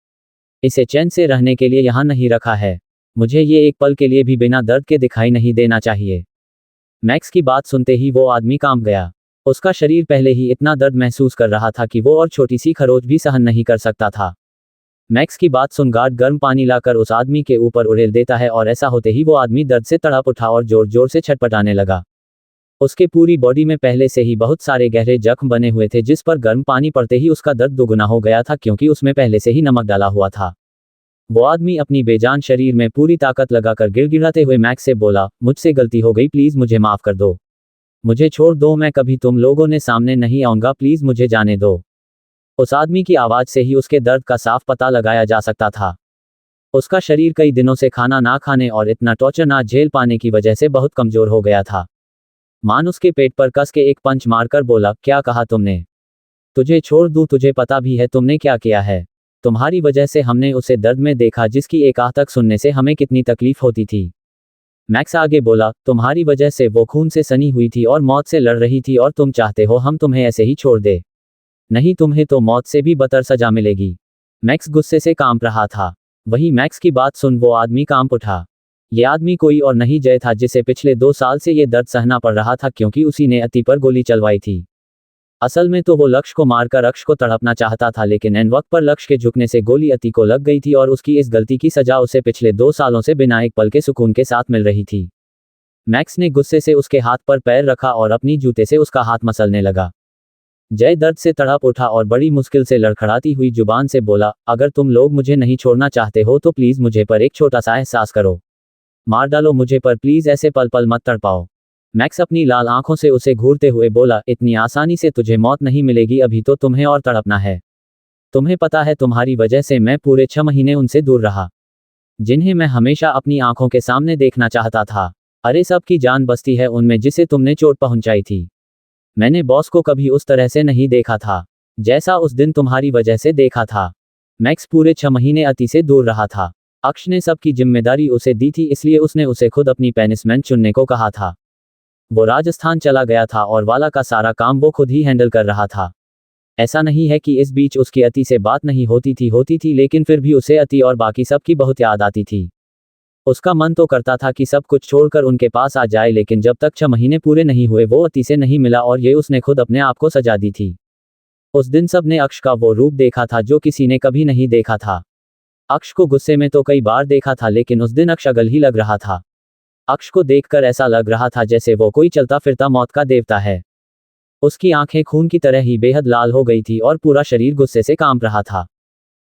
Speaker 1: इसे चैन से रहने के लिए यहाँ नहीं रखा है। मुझे ये एक पल के लिए भी बिना दर्द के दिखाई नहीं देना चाहिए। मैक्स की बात सुनते ही वो आदमी कांप गया। उसका शरीर पहले ही इतना दर्द महसूस कर रहा था कि वो और छोटी सी खरोच भी सहन नहीं कर सकता था। मैक्स की बात सुन गार्ड गर्म पानी लाकर उस आदमी के ऊपर उड़ेल देता है और ऐसा होते ही वो आदमी दर्द से तड़प उठा और जोर जोर से छटपटाने लगा। उसके पूरी बॉडी में पहले से ही बहुत सारे गहरे जख्म बने हुए थे, जिस पर गर्म पानी पड़ते ही उसका दर्द दोगुना हो गया था, क्योंकि उसमें पहले से ही नमक डाला हुआ था। वो आदमी अपनी बेजान शरीर में पूरी ताकत लगाकर गिड़गिड़ाते हुए मैक्स से बोला, मुझसे गलती हो गई, प्लीज मुझे माफ कर दो, मुझे छोड़ दो, मैं कभी तुम लोगों ने सामने नहीं आऊंगा, प्लीज मुझे जाने दो। उस आदमी की आवाज से ही उसके दर्द का साफ पता लगाया जा सकता था। उसका शरीर कई दिनों से खाना ना खाने और इतना टॉर्चर ना झेल पाने की वजह से बहुत कमजोर हो गया था। मान उसके पेट पर कस के एक पंच मारकर बोला, क्या कहा तुमने? तुझे छोड़ दूं? तुझे पता भी है तुमने क्या किया है? तुम्हारी वजह से हमने उसे दर्द में देखा जिसकी एक आह तक सुनने से हमें कितनी तकलीफ होती थी। मैक्स आगे बोला, तुम्हारी वजह से वो खून से सनी हुई थी और मौत से लड़ रही थी और तुम चाहते हो हम तुम्हें ऐसे ही छोड़ दे। नहीं, तुम्हें तो मौत से भी बदतर सजा मिलेगी। मैक्स गुस्से से कांप रहा था। वही मैक्स की बात सुन वो आदमी कांप उठा। ये आदमी कोई और नहीं जय था जिसे पिछले 2 साल से ये दर्द सहना पड़ रहा था क्योंकि उसी ने अति पर गोली चलवाई थी। असल में तो वो लक्ष्य को मारकर अक्ष को तड़पना चाहता था, लेकिन एन वक्त पर लक्ष्य के झुकने से गोली अति को लग गई थी और उसकी इस गलती की सजा उसे पिछले 2 सालों से बिना एक पल के सुकून के साथ मिल रही थी। मैक्स ने गुस्से से उसके हाथ पर पैर रखा और अपनी जूते से उसका हाथ मसलने लगा। जय दर्द से तड़प उठा और बड़ी मुश्किल से लड़खड़ाती हुई जुबान से बोला, अगर तुम लोग मुझे नहीं छोड़ना चाहते हो तो प्लीज मुझे पर एक छोटा सा एहसास करो। मार डालो मुझे पर प्लीज ऐसे पल पल मत तड़पाओ। मैक्स अपनी लाल आंखों से उसे घूरते हुए बोला, इतनी आसानी से तुझे मौत नहीं मिलेगी, अभी तो तुम्हें और तड़पना है। तुम्हें पता है तुम्हारी वजह से मैं पूरे 6 महीने उनसे दूर रहा जिन्हें मैं हमेशा अपनी आंखों के सामने देखना चाहता था। अरे सबकी जान बसती है उनमें जिसे तुमने चोट पहुंचाई थी। मैंने बॉस को कभी उस तरह से नहीं देखा था जैसा उस दिन तुम्हारी वजह से देखा था। मैक्स पूरे 6 महीने अति से दूर रहा था। अक्ष ने सबकी जिम्मेदारी उसे दी थी, इसलिए उसने उसे खुद अपनी पेनिशमेंट चुनने को कहा था। वो राजस्थान चला गया था और वाला का सारा काम वो खुद ही हैंडल कर रहा था। ऐसा नहीं है कि इस बीच उसकी अति से बात नहीं होती थी, लेकिन फिर भी उसे अति और बाकी सबकी बहुत याद आती थी। उसका मन तो करता था कि सब कुछ छोड़कर उनके पास आ जाए, लेकिन जब तक 6 महीने पूरे नहीं हुए वो अति से नहीं मिला और ये उसने खुद अपने आप को सजा दी थी। उस दिन सबने अक्ष का वो रूप देखा था जो किसी ने कभी नहीं देखा था। अक्ष को गुस्से में तो कई बार देखा था, लेकिन उस दिन अक्ष अगल ही लग रहा था। अक्ष को देखकर ऐसा लग रहा था जैसे वो कोई चलता फिरता मौत का देवता है। उसकी आंखें खून की तरह ही बेहद लाल हो गई थी और पूरा शरीर गुस्से से कांप रहा था।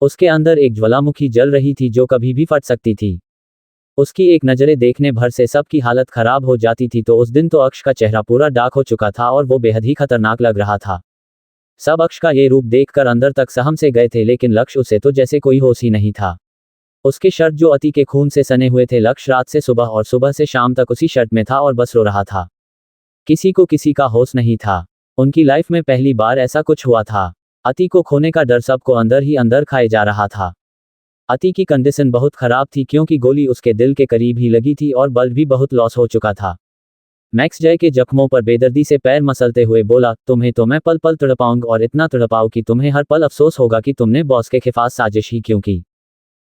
Speaker 1: उसके अंदर एक ज्वालामुखी जल रही थी जो कभी भी फट सकती थी। उसकी एक नजरे देखने भर से सबकी हालत खराब हो जाती थी। तो उस दिन तो अक्ष का चेहरा पूरा डार्क हो चुका था और वो बेहद ही खतरनाक लग रहा था। सब अक्ष का ये रूप देखकर अंदर तक सहम से गए थे, लेकिन लक्ष्य उसे तो जैसे कोई होश ही नहीं था। उसके शर्ट जो अति के खून से सने हुए थे, लक्ष्य रात से सुबह और सुबह से शाम तक उसी शर्ट में था और बस रो रहा था। किसी को किसी का होश नहीं था। उनकी लाइफ में पहली बार ऐसा कुछ हुआ था। अति को खोने का डर सबको अंदर ही अंदर खाए जा रहा था। अति की कंडीशन बहुत खराब थी क्योंकि गोली उसके दिल के करीब ही लगी थी और ब्लड भी बहुत लॉस हो चुका था। मैक्स जय के जख्मों पर बेदर्दी से पैर मसलते हुए बोला, तुम्हें तो मैं पल पल तड़पाऊंगा और इतना तड़पाऊं कि तुम्हें हर पल अफसोस होगा कि तुमने बॉस के खिलाफ साजिश ही क्यों की।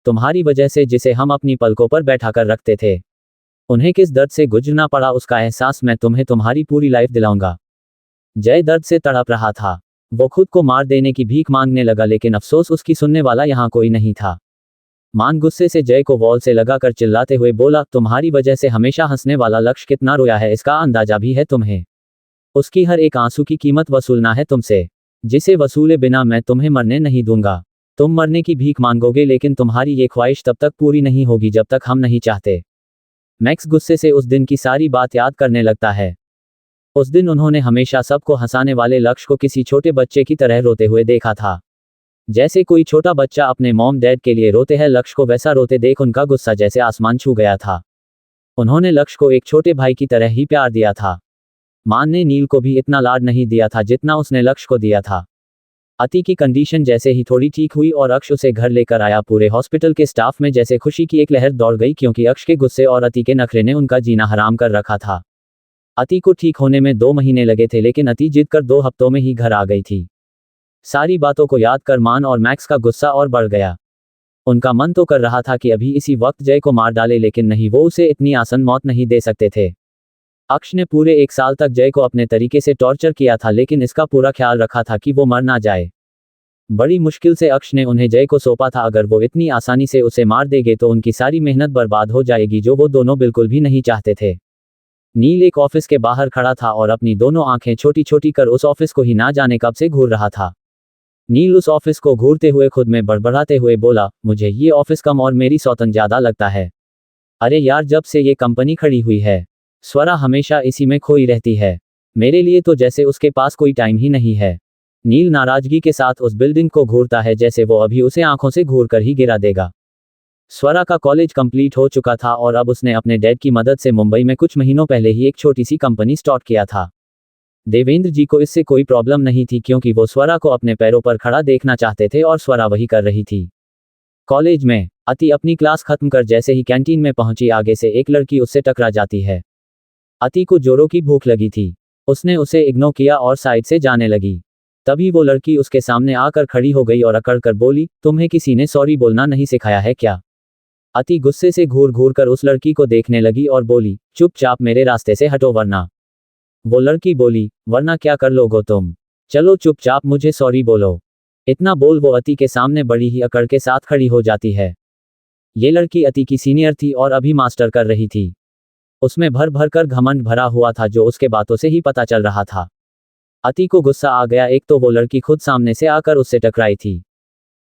Speaker 1: तुम्हारी वजह से जिसे हम अपनी पलकों पर बैठा कर रखते थे, उन्हें किस दर्द से गुजरना पड़ा उसका एहसास मैं तुम्हें तुम्हारी पूरी लाइफ दिलाऊंगा। जय दर्द से तड़प रहा था। वो खुद को मार देने की भीख मांगने लगा, लेकिन अफसोस उसकी सुनने वाला यहाँ कोई नहीं था। मान गुस्से से जय को वॉल से लगाकर चिल्लाते हुए बोला, तुम्हारी वजह से हमेशा हंसने वाला लक्ष्य कितना रोया है इसका अंदाजा भी है तुम्हें। उसकी हर एक आंसू की कीमत वसूलना है तुमसे, जिसे वसूले बिना मैं तुम्हें मरने नहीं दूंगा। तुम मरने की भीख मांगोगे, लेकिन तुम्हारी ये ख्वाहिश तब तक पूरी नहीं होगी जब तक हम नहीं चाहते। मैक्स गुस्से से उस दिन की सारी बात याद करने लगता है। उस दिन उन्होंने हमेशा सबको हंसाने वाले लक्ष्य को किसी छोटे बच्चे की तरह रोते हुए देखा था। जैसे कोई छोटा बच्चा अपने मॉम डैड के लिए रोते हैं, लक्ष्य को वैसा रोते देख उनका गुस्सा जैसे आसमान छू गया था। उन्होंने लक्ष्य को एक छोटे भाई की तरह ही प्यार दिया था। मान ने नील को भी इतना लाड नहीं दिया था जितना उसने लक्ष्य को दिया था। अति की कंडीशन जैसे ही थोड़ी ठीक हुई और अक्ष उसे घर लेकर आया, पूरे हॉस्पिटल के स्टाफ में जैसे खुशी की एक लहर दौड़ गई, क्योंकि अक्ष के गुस्से और अति के नखरे ने उनका जीना हराम कर रखा था। अति को ठीक होने में 2 महीने लगे थे, लेकिन अति जिद कर 2 हफ्तों में ही घर आ गई थी। सारी बातों को याद कर मान और मैक्स का गुस्सा और बढ़ गया। उनका मन तो कर रहा था कि अभी इसी वक्त जय को मार डाले, लेकिन नहीं, वो उसे इतनी आसान मौत नहीं दे सकते थे। अक्ष ने पूरे 1 साल तक जय को अपने तरीके से टॉर्चर किया था, लेकिन इसका पूरा ख्याल रखा था कि वो मर ना जाए। बड़ी मुश्किल से अक्ष ने उन्हें जय को सौंपा था। अगर वो इतनी आसानी से उसे मार देंगे तो उनकी सारी मेहनत बर्बाद हो जाएगी, जो वो दोनों बिल्कुल भी नहीं चाहते थे। नील एक ऑफिस के बाहर खड़ा था और अपनी दोनों आंखें छोटी छोटी कर उस ऑफिस को ही ना जाने कब से घूर रहा था। नील उस ऑफिस को घूरते हुए खुद में बड़बड़ाते हुए बोला, मुझे ये ऑफिस कम और मेरी सौतन ज्यादा लगता है। अरे यार, जब से ये कंपनी खड़ी हुई है स्वरा हमेशा इसी में खोई रहती है। मेरे लिए तो जैसे उसके पास कोई टाइम ही नहीं है। नील नाराजगी के साथ उस बिल्डिंग को घूरता है जैसे वो अभी उसे आंखों से घूर कर ही गिरा देगा। स्वरा का कॉलेज कंप्लीट हो चुका था और अब उसने अपने डैड की मदद से मुंबई में कुछ महीनों पहले ही एक छोटी सी कंपनी स्टार्ट किया था। देवेंद्र जी को इससे कोई प्रॉब्लम नहीं थी क्योंकि वो स्वरा को अपने पैरों पर खड़ा देखना चाहते थे और स्वरा वही कर रही थी। कॉलेज में अति अपनी क्लास खत्म कर जैसे ही कैंटीन में पहुंची, आगे से एक लड़की उससे टकरा जाती है। अति को जोरों की भूख लगी थी। उसने उसे इग्नोर किया और साइड से जाने लगी। तभी वो लड़की उसके सामने आकर खड़ी हो गई और अकड़ कर बोली, तुम्हें किसी ने सॉरी बोलना नहीं सिखाया है क्या? अति गुस्से से घूर घूर कर उस लड़की को देखने लगी और बोली, चुपचाप मेरे रास्ते से हटो वरना। वो लड़की बोली, वरना क्या कर लोगो तुम? चलो चुपचाप मुझे सॉरी बोलो। इतना बोल वो अति के सामने बड़ी ही अकड़ के साथ खड़ी हो जाती है। ये लड़की अति की सीनियर थी और अभी मास्टर कर रही थी। उसमें भर भर कर घमंड भरा हुआ था जो उसके बातों से ही पता चल रहा था। अति को गुस्सा आ गया, एक तो वो लड़की खुद सामने से आकर उससे टकराई थी,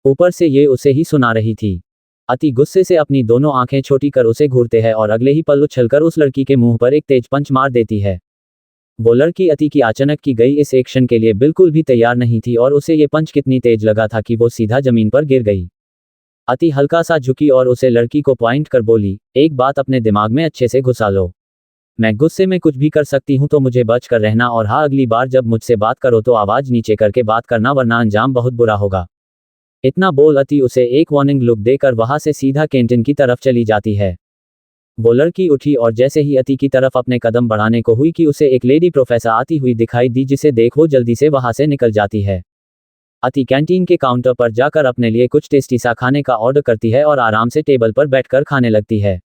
Speaker 1: ऊपर से ये उसे ही सुना रही थी। अति गुस्से से अपनी दोनों आंखें छोटी कर उसे घूरते हैं और अगले ही पल उछलकर उस लड़की के मुंह पर एक तेज पंच मार देती है। वो लड़की अति की अचानक की गई इस एक्शन के लिए बिल्कुल भी तैयार नहीं थी और उसे ये पंच कितनी तेज लगा था कि वो सीधा जमीन पर गिर गई। अति हल्का सा झुकी और उसे लड़की को पॉइंट कर बोली, एक बात अपने दिमाग में अच्छे से घुसा लो, मैं गुस्से में कुछ भी कर सकती हूं तो मुझे बच कर रहना, और हाँ अगली बार जब मुझसे बात करो तो आवाज नीचे करके बात करना वरना अंजाम बहुत बुरा होगा। इतना बोल अति उसे एक वार्निंग लुक देकर वहां से सीधा कैंटीन की तरफ चली जाती है। वो लड़की उठी और जैसे ही अति की तरफ अपने कदम बढ़ाने को हुई कि उसे एक लेडी प्रोफेसर आती हुई दिखाई दी, जिसे देख वो जल्दी से वहां से निकल जाती है। अति कैंटीन के काउंटर पर जाकर अपने लिए कुछ टेस्टी सा खाने का ऑर्डर करती है और आराम से टेबल पर बैठकर खाने लगती है।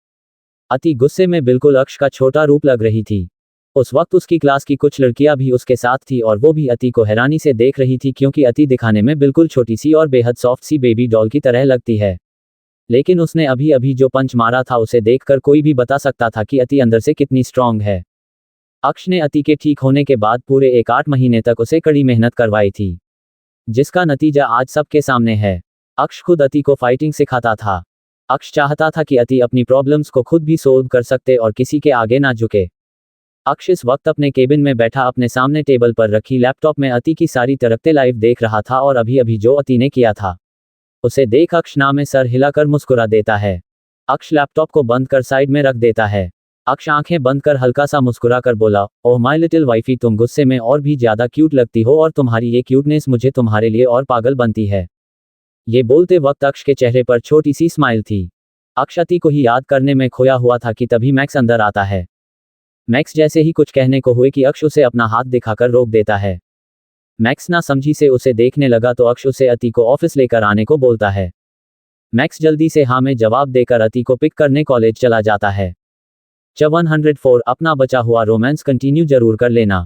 Speaker 1: अति गुस्से में बिल्कुल अक्ष का छोटा रूप लग रही थी। उस वक्त उसकी क्लास की कुछ लड़कियां भी उसके साथ थी और वो भी अति को हैरानी से देख रही थी क्योंकि अति दिखाने में बिल्कुल छोटी सी और बेहद सॉफ्ट सी बेबी डॉल की तरह लगती है। लेकिन उसने अभी अभी जो पंच मारा था उसे देखकर कोई भी बता सकता था कि अति अंदर से कितनी स्ट्रांग है। अक्ष ने अति के ठीक होने के बाद पूरे 8 महीने तक उसे कड़ी मेहनत करवाई थी, जिसका नतीजा आज सबके सामने है। अक्ष खुद अति को फाइटिंग सिखाता था। अक्ष चाहता था कि अति अपनी प्रॉब्लम्स को खुद भी सोल्व कर सकते और किसी के आगे ना झुके। अक्ष इस वक्त अपने केबिन में बैठा अपने सामने टेबल पर रखी लैपटॉप में अति की सारी तरक्ते लाइव देख रहा था और अभी अभी जो अति ने किया था उसे देख अक्ष ना में सर हिलाकर मुस्कुरा देता है। अक्ष लैपटॉप को बंद कर साइड में रख देता है। अक्ष आंखें बंद कर हल्का सा मुस्कुरा कर बोला, ओह माय लिटिल वाइफी, तुम गुस्से में और भी ज्यादा क्यूट लगती हो और तुम्हारी ये क्यूटनेस मुझे तुम्हारे लिए और पागल बनती है। ये बोलते वक्त अक्ष के चेहरे पर छोटी सी स्माइल थी। अक्ष अति को ही याद करने में खोया हुआ था कि तभी मैक्स अंदर आता है। मैक्स जैसे ही कुछ कहने को हुए कि अक्ष उसे अपना हाथ दिखाकर रोक देता है। मैक्स ना समझी से उसे देखने लगा तो अक्ष उसे अति को ऑफिस लेकर आने को बोलता है। मैक्स जल्दी से हाँ में जवाब देकर अति को पिक करने कॉलेज चला जाता है। 104 अपना बचा हुआ रोमांस कंटिन्यू जरूर कर लेना।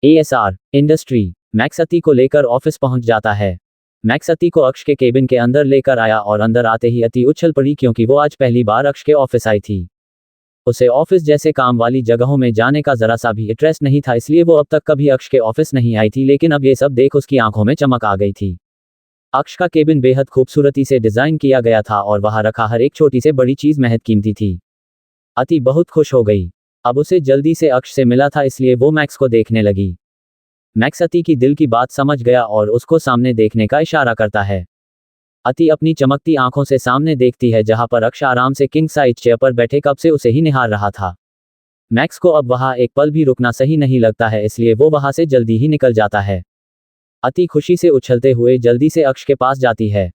Speaker 1: ASR industry. मैक्स अति को लेकर ऑफिस पहुंच जाता है। मैक्स अति को अक्ष के केबिन के अंदर लेकर आया और अंदर आते ही अति उछल पड़ी क्योंकि वो आज पहली बार अक्ष के ऑफिस आई थी। उसे ऑफिस जैसे काम वाली जगहों में जाने का जरा सा भी इंटरेस्ट नहीं था, इसलिए वो अब तक कभी अक्ष के ऑफिस नहीं आई थी, लेकिन अब ये सब देख उसकी आंखों में चमक आ गई थी। अक्ष का केबिन बेहद खूबसूरती से डिजाइन किया गया था और वहां रखा हर एक छोटी से बड़ी चीज महज कीमती थी। अति बहुत खुश हो गई। अब उसे जल्दी से अक्ष से मिला था, इसलिए वो मैक्स को देखने लगी। मैक्स अति की दिल की बात समझ गया और उसको सामने देखने का इशारा करता है। अति अपनी चमकती आंखों से सामने देखती है जहां पर अक्ष आराम से किंग साइज चेयर पर बैठे कब से उसे ही निहार रहा था। मैक्स को अब वहां एक पल भी रुकना सही नहीं लगता है, इसलिए वो वहां से जल्दी ही निकल जाता है। अति खुशी से उछलते हुए जल्दी से अक्ष के पास जाती है।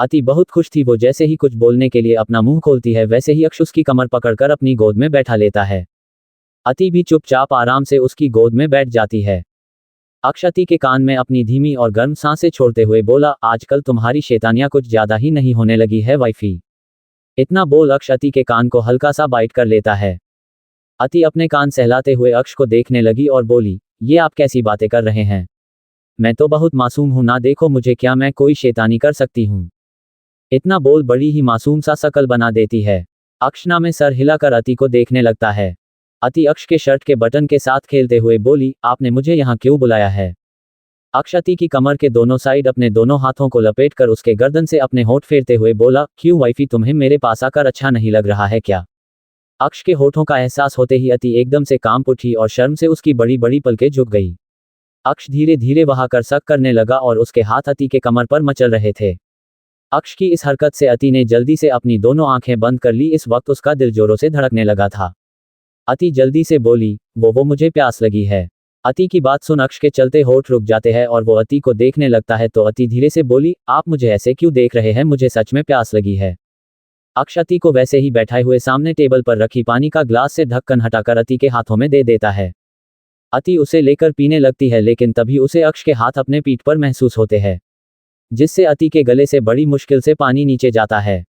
Speaker 1: अति बहुत खुश थी। वो जैसे ही कुछ बोलने के लिए अपना मुंह खोलती है वैसे ही अक्ष उसकी कमर पकड़कर अपनी गोद में बैठा लेता है। अति भी चुपचाप आराम से उसकी गोद में बैठ जाती है। अक्ष अति के कान में अपनी धीमी और गर्म सांसें छोड़ते हुए बोला, आजकल तुम्हारी शैतानियां कुछ ज्यादा ही नहीं होने लगी है वाइफी। इतना बोल अक्ष अति के कान को हल्का सा बाइट कर लेता है। अति अपने कान सहलाते हुए अक्ष को देखने लगी और बोली, ये आप कैसी बातें कर रहे हैं? मैं तो बहुत मासूम हूं ना, देखो मुझे, क्या मैं कोई शैतानी कर सकती हूं? इतना बोल बड़ी ही मासूम सा शकल बना देती है। अक्ष ना में सर हिलाकर अति को देखने लगता है। अति अक्ष के शर्ट के बटन के साथ खेलते हुए बोली, आपने मुझे यहाँ क्यों बुलाया है? अक्ष अति की कमर के दोनों साइड अपने दोनों हाथों को लपेटकर उसके गर्दन से अपने होंठ फेरते हुए बोला, क्यों वाइफी, तुम्हें मेरे पास आकर अच्छा नहीं लग रहा है क्या? अक्ष के होठों का एहसास होते ही अति एकदम से कांप उठी और शर्म से उसकी बड़ी बड़ी पलकें झुक गई। अक्ष धीरे धीरे वहां कर सक करने लगा और उसके हाथ अति के कमर पर मचल रहे थे। अक्ष की इस हरकत से अति ने जल्दी से अपनी दोनों आंखें बंद कर ली। इस वक्त उसका दिल जोरों से धड़कने लगा था। अति जल्दी से बोली, वो मुझे प्यास लगी है। अति की बात सुन अक्ष के चलते होठ रुक जाते हैं और वो अति को देखने लगता है तो अति धीरे से बोली, आप मुझे ऐसे क्यों देख रहे हैं, मुझे सच में प्यास लगी है। अक्ष अति को वैसे ही बैठाए हुए सामने टेबल पर रखी पानी का ग्लास से ढक्कन हटाकर अति के हाथों में दे देता है। अति उसे लेकर पीने लगती है लेकिन तभी उसे अक्ष के हाथ अपने पीठ पर महसूस होते हैं, जिससे अति के गले से बड़ी मुश्किल से पानी नीचे जाता है।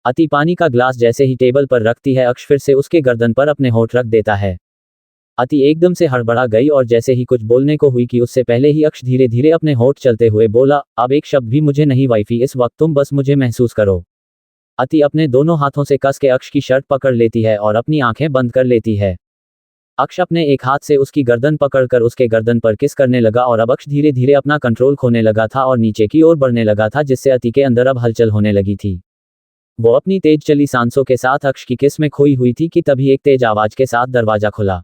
Speaker 1: अति पानी का ग्लास जैसे ही टेबल पर रखती है अक्ष फिर से उसके गर्दन पर अपने होठ रख देता है। अति एकदम से हड़बड़ा गई और जैसे ही कुछ बोलने को हुई कि उससे पहले ही अक्ष धीरे धीरे अपने होठ चलते हुए बोला, अब एक शब्द भी मुझे नहीं वाइफी, इस वक्त तुम बस मुझे महसूस करो। अति अपने दोनों हाथों से कस के अक्ष की शर्ट पकड़ लेती है और अपनी आंखें बंद कर लेती है। अक्ष अपने एक हाथ से उसकी गर्दन पकड़कर उसके गर्दन पर किस करने लगा और अब अक्ष धीरे धीरे अपना कंट्रोल खोने लगा था और नीचे की ओर बढ़ने लगा था, जिससे अति के अंदर अब हलचल होने लगी थी। वो अपनी तेज चली सांसों के साथ अक्ष की किस में खोई हुई थी कि तभी एक तेज आवाज के साथ दरवाजा खुला।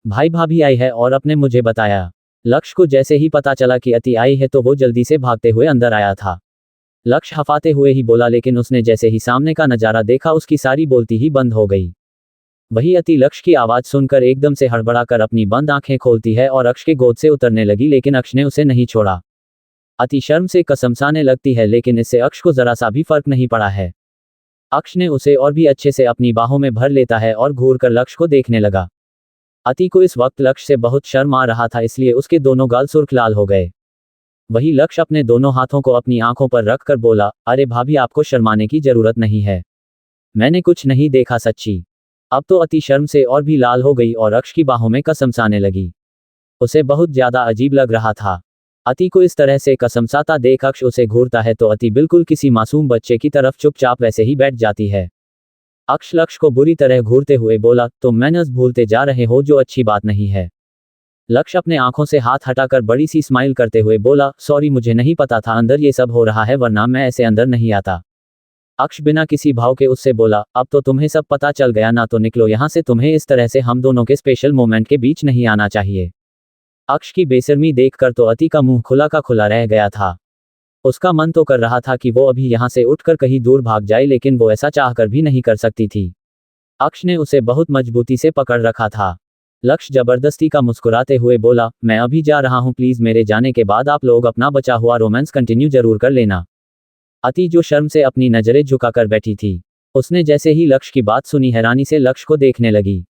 Speaker 1: भाई भाभी आई है और अपने मुझे बताया। लक्ष्य को जैसे ही पता चला कि अति आई है तो वो जल्दी से भागते हुए अंदर आया था। लक्ष्य हफाते हुए ही बोला लेकिन उसने जैसे ही सामने का नजारा देखा उसकी सारी बोलती ही बंद हो गई। वही अति लक्ष्य की आवाज सुनकर एकदम से हड़बड़ा कर अपनी बंद आंखें खोलती है और अक्ष के गोद से उतरने लगी लेकिन अक्ष ने उसे नहीं छोड़ा। अति शर्म से कसमसाने लगती है लेकिन इससे अक्ष को जरा सा भी फर्क नहीं पड़ा है। अक्ष ने उसे और भी अच्छे से अपनी बाहों में भर लेता है और घूर कर लक्ष्य को देखने लगा। अति को इस वक्त लक्ष्य से बहुत शर्म आ रहा था इसलिए उसके दोनों गाल सुर्ख लाल हो गए। वही लक्ष्य अपने दोनों हाथों को अपनी आंखों पर रखकर बोला, अरे भाभी आपको शर्माने की जरूरत नहीं है, मैंने कुछ नहीं देखा सच्ची। अब तो अति शर्म से और भी लाल हो गई और अक्ष की बाहों में कसमसाने लगी। उसे बहुत ज्यादा अजीब लग रहा था। अति को इस तरह से कसमसाता देख अक्ष उसे घूरता है तो अति बिल्कुल किसी मासूम बच्चे की तरफ चुपचाप वैसे ही बैठ जाती है। अक्ष लक्ष्य को बुरी तरह घूरते हुए बोला, तुम मैनर्स भूलते जा रहे हो जो अच्छी बात नहीं है। लक्ष्य अपने आंखों से हाथ हटाकर बड़ी सी स्माइल करते हुए बोला, सॉरी मुझे नहीं पता था अंदर ये सब हो रहा है, वरना मैं ऐसे अंदर नहीं आता। अक्ष बिना किसी भाव के उससे बोला, अब तो तुम्हें सब पता चल गया ना, तो निकलो यहाँ से, तुम्हें इस तरह से हम दोनों के स्पेशल मोमेंट के बीच नहीं आना चाहिए। अक्ष की बेशर्मी देखकर तो अति का मुंह खुला का खुला रह गया था। उसका मन तो कर रहा था कि वो अभी यहाँ से उठकर कहीं दूर भाग जाए लेकिन वो ऐसा चाहकर भी नहीं कर सकती थी। अक्ष ने उसे बहुत मजबूती से पकड़ रखा था। लक्ष्य जबरदस्ती का मुस्कुराते हुए बोला, मैं अभी जा रहा हूँ, प्लीज मेरे जाने के बाद आप लोग अपना बचा हुआ रोमांस कंटिन्यू जरूर कर लेना। अति जो शर्म से अपनी नजरें झुकाकर बैठी थी, उसने जैसे ही लक्ष्य की बात सुनी हैरानी से लक्ष्य को देखने लगी।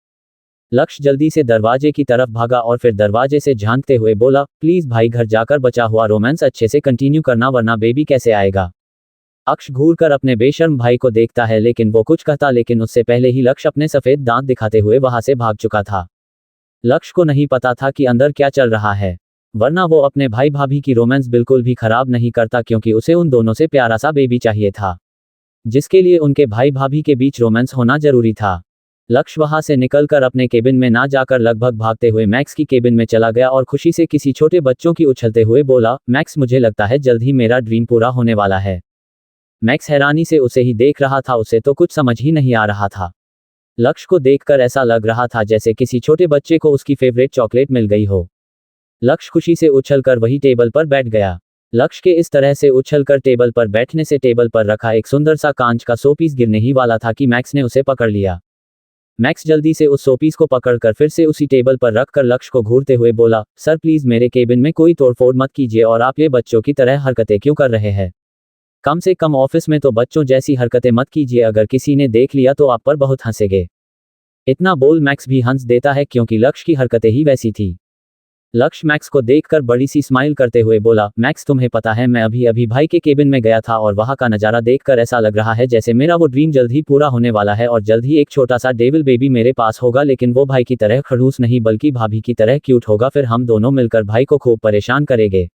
Speaker 1: लक्ष्य जल्दी से दरवाजे की तरफ भागा और फिर दरवाजे से झांकते हुए बोला, प्लीज भाई घर जाकर बचा हुआ रोमांस अच्छे से कंटिन्यू करना, वरना बेबी कैसे आएगा। अक्ष घूरकर अपने बेशर्म भाई को देखता है लेकिन वो कुछ कहता, लेकिन उससे पहले ही लक्ष्य अपने सफेद दांत दिखाते हुए वहां से भाग चुका था। लक्ष्य को नहीं पता था कि अंदर क्या चल रहा है, वरना वो अपने भाई भाभी की रोमांस बिल्कुल भी खराब नहीं करता, क्योंकि उसे उन दोनों से प्यारा सा बेबी चाहिए था, जिसके लिए उनके भाई भाभी के बीच रोमांस होना जरूरी था। लक्ष्य वहां से निकलकर अपने केबिन में ना जाकर लगभग भागते हुए मैक्स की केबिन में चला गया और खुशी से किसी छोटे बच्चों की उछलते हुए बोला, मैक्स मुझे लगता है जल्द ही मेरा ड्रीम पूरा होने वाला है। मैक्स हैरानी से उसे ही देख रहा था, उसे तो कुछ समझ ही नहीं आ रहा था। लक्ष्य को देखकर ऐसा लग रहा था जैसे किसी छोटे बच्चे को उसकी फेवरेट चॉकलेट मिल गई हो। लक्ष्य खुशी से उछलकर वही टेबल पर बैठ गया। लक्ष्य के इस तरह से उछलकर टेबल पर बैठने से टेबल पर रखा एक सुंदर सा कांच का शोपीस गिरने ही वाला था कि मैक्स ने उसे पकड़ लिया। मैक्स जल्दी से उस शोपीस को पकड़कर फिर से उसी टेबल पर रखकर लक्ष्य को घूरते हुए बोला, सर प्लीज मेरे केबिन में कोई तोड़फोड़ मत कीजिए, और आप ये बच्चों की तरह हरकतें क्यों कर रहे हैं। कम से कम ऑफिस में तो बच्चों जैसी हरकतें मत कीजिए, अगर किसी ने देख लिया तो आप पर बहुत हंसेंगे। इतना बोल मैक्स भी हंस देता है क्योंकि लक्ष्य की हरकतें ही वैसी थी। लक्ष्य मैक्स को देखकर बड़ी सी स्माइल करते हुए बोला, मैक्स तुम्हें पता है मैं अभी अभी भाई के केबिन में गया था और वहां का नजारा देखकर ऐसा लग रहा है जैसे मेरा वो ड्रीम जल्द ही पूरा होने वाला है और जल्द ही एक छोटा सा डेविल बेबी मेरे पास होगा, लेकिन वो भाई की तरह खड़ूस नहीं बल्कि भाभी की तरह क्यूट होगा। फिर हम दोनों मिलकर भाई को खूब परेशान करेंगे।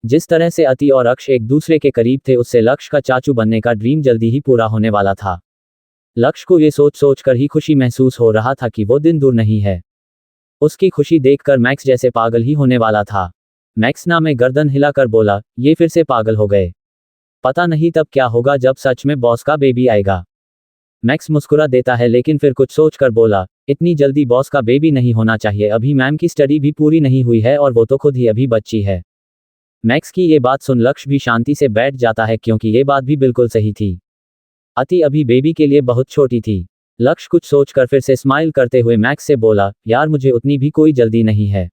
Speaker 1: जिस तरह से अति और अक्ष एक दूसरे के करीब थे उससे लक्ष्य का चाचू बनने का ड्रीम जल्दी ही पूरा होने वाला था। लक्ष्य को ये सोच सोच कर ही खुशी महसूस हो रहा था कि वो दिन दूर नहीं है। उसकी खुशी देखकर मैक्स जैसे पागल ही होने वाला था। मैक्स ना में गर्दन हिलाकर बोला, ये फिर से पागल हो गए, पता नहीं तब क्या होगा जब सच में बॉस का बेबी आएगा। मैक्स मुस्कुरा देता है लेकिन फिर कुछ सोचकर बोला, इतनी जल्दी बॉस का बेबी नहीं होना चाहिए, अभी मैम की स्टडी भी पूरी नहीं हुई है और वो तो खुद ही अभी बच्ची है। मैक्स की ये बात सुन लक्ष्य भी शांति से बैठ जाता है क्योंकि ये बात भी बिल्कुल सही थी। अति अभी बेबी के लिए बहुत छोटी थी। लक्ष्य कुछ सोचकर फिर से स्माइल करते हुए मैक्स से बोला, यार मुझे उतनी भी कोई जल्दी नहीं है,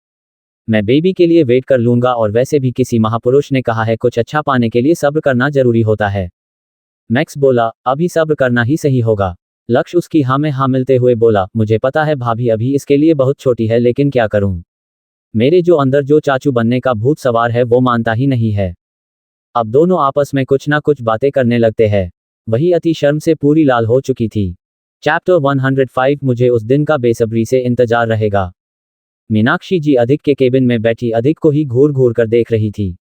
Speaker 1: मैं बेबी के लिए वेट कर लूंगा और वैसे भी किसी महापुरुष ने कहा है कुछ अच्छा पाने के लिए सब्र करना जरूरी होता है। मैक्स बोला, अभी सब्र करना ही सही होगा। लक्ष्य उसकी हाँ में हाँ मिलते हुए बोला, मुझे पता है भाभी अभी इसके लिए बहुत छोटी है, लेकिन क्या करूं। मेरे जो अंदर जो चाचू बनने का भूत सवार है वो मानता ही नहीं है। अब दोनों आपस में कुछ ना कुछ बातें करने लगते हैं। वही अति शर्म से पूरी लाल हो चुकी थी। चैप्टर 105 मुझे उस दिन का बेसब्री से इंतजार रहेगा। मीनाक्षी जी अधिक के केबिन में बैठी अधिक को ही घूर घूर कर देख रही थी।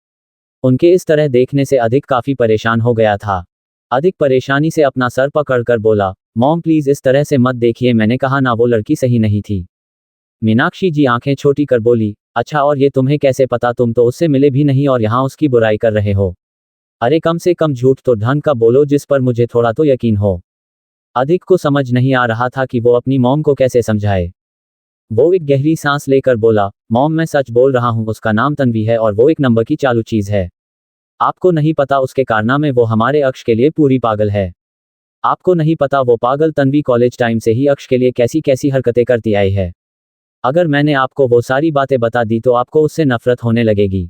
Speaker 1: उनके इस तरह देखने से अधिक काफी परेशान हो गया था। अधिक परेशानी से अपना सर पकड़कर बोला, मॉम प्लीज इस तरह से मत देखिए, मैंने कहा ना वो लड़की सही नहीं थी। मीनाक्षी जी आंखें छोटी कर बोली, अच्छा और ये तुम्हें कैसे पता, तुम तो उससे मिले भी नहीं और यहाँ उसकी बुराई कर रहे हो। अरे कम से कम झूठ तो ढंग का बोलो जिस पर मुझे थोड़ा तो यकीन हो। अधिक को समझ नहीं आ रहा था कि वो अपनी मॉम को कैसे समझाए। वो एक गहरी सांस लेकर बोला, मॉम मैं सच बोल रहा हूँ, उसका नाम तन्वी है और वो एक नंबर की चालू चीज है। आपको नहीं पता उसके कारनामे, वो हमारे अक्ष के लिए पूरी पागल है। आपको नहीं पता वो पागल तन्वी कॉलेज टाइम से ही अक्ष के लिए कैसी कैसी हरकतें करती आई है। अगर मैंने आपको वो सारी बातें बता दी तो आपको उससे नफरत होने लगेगी।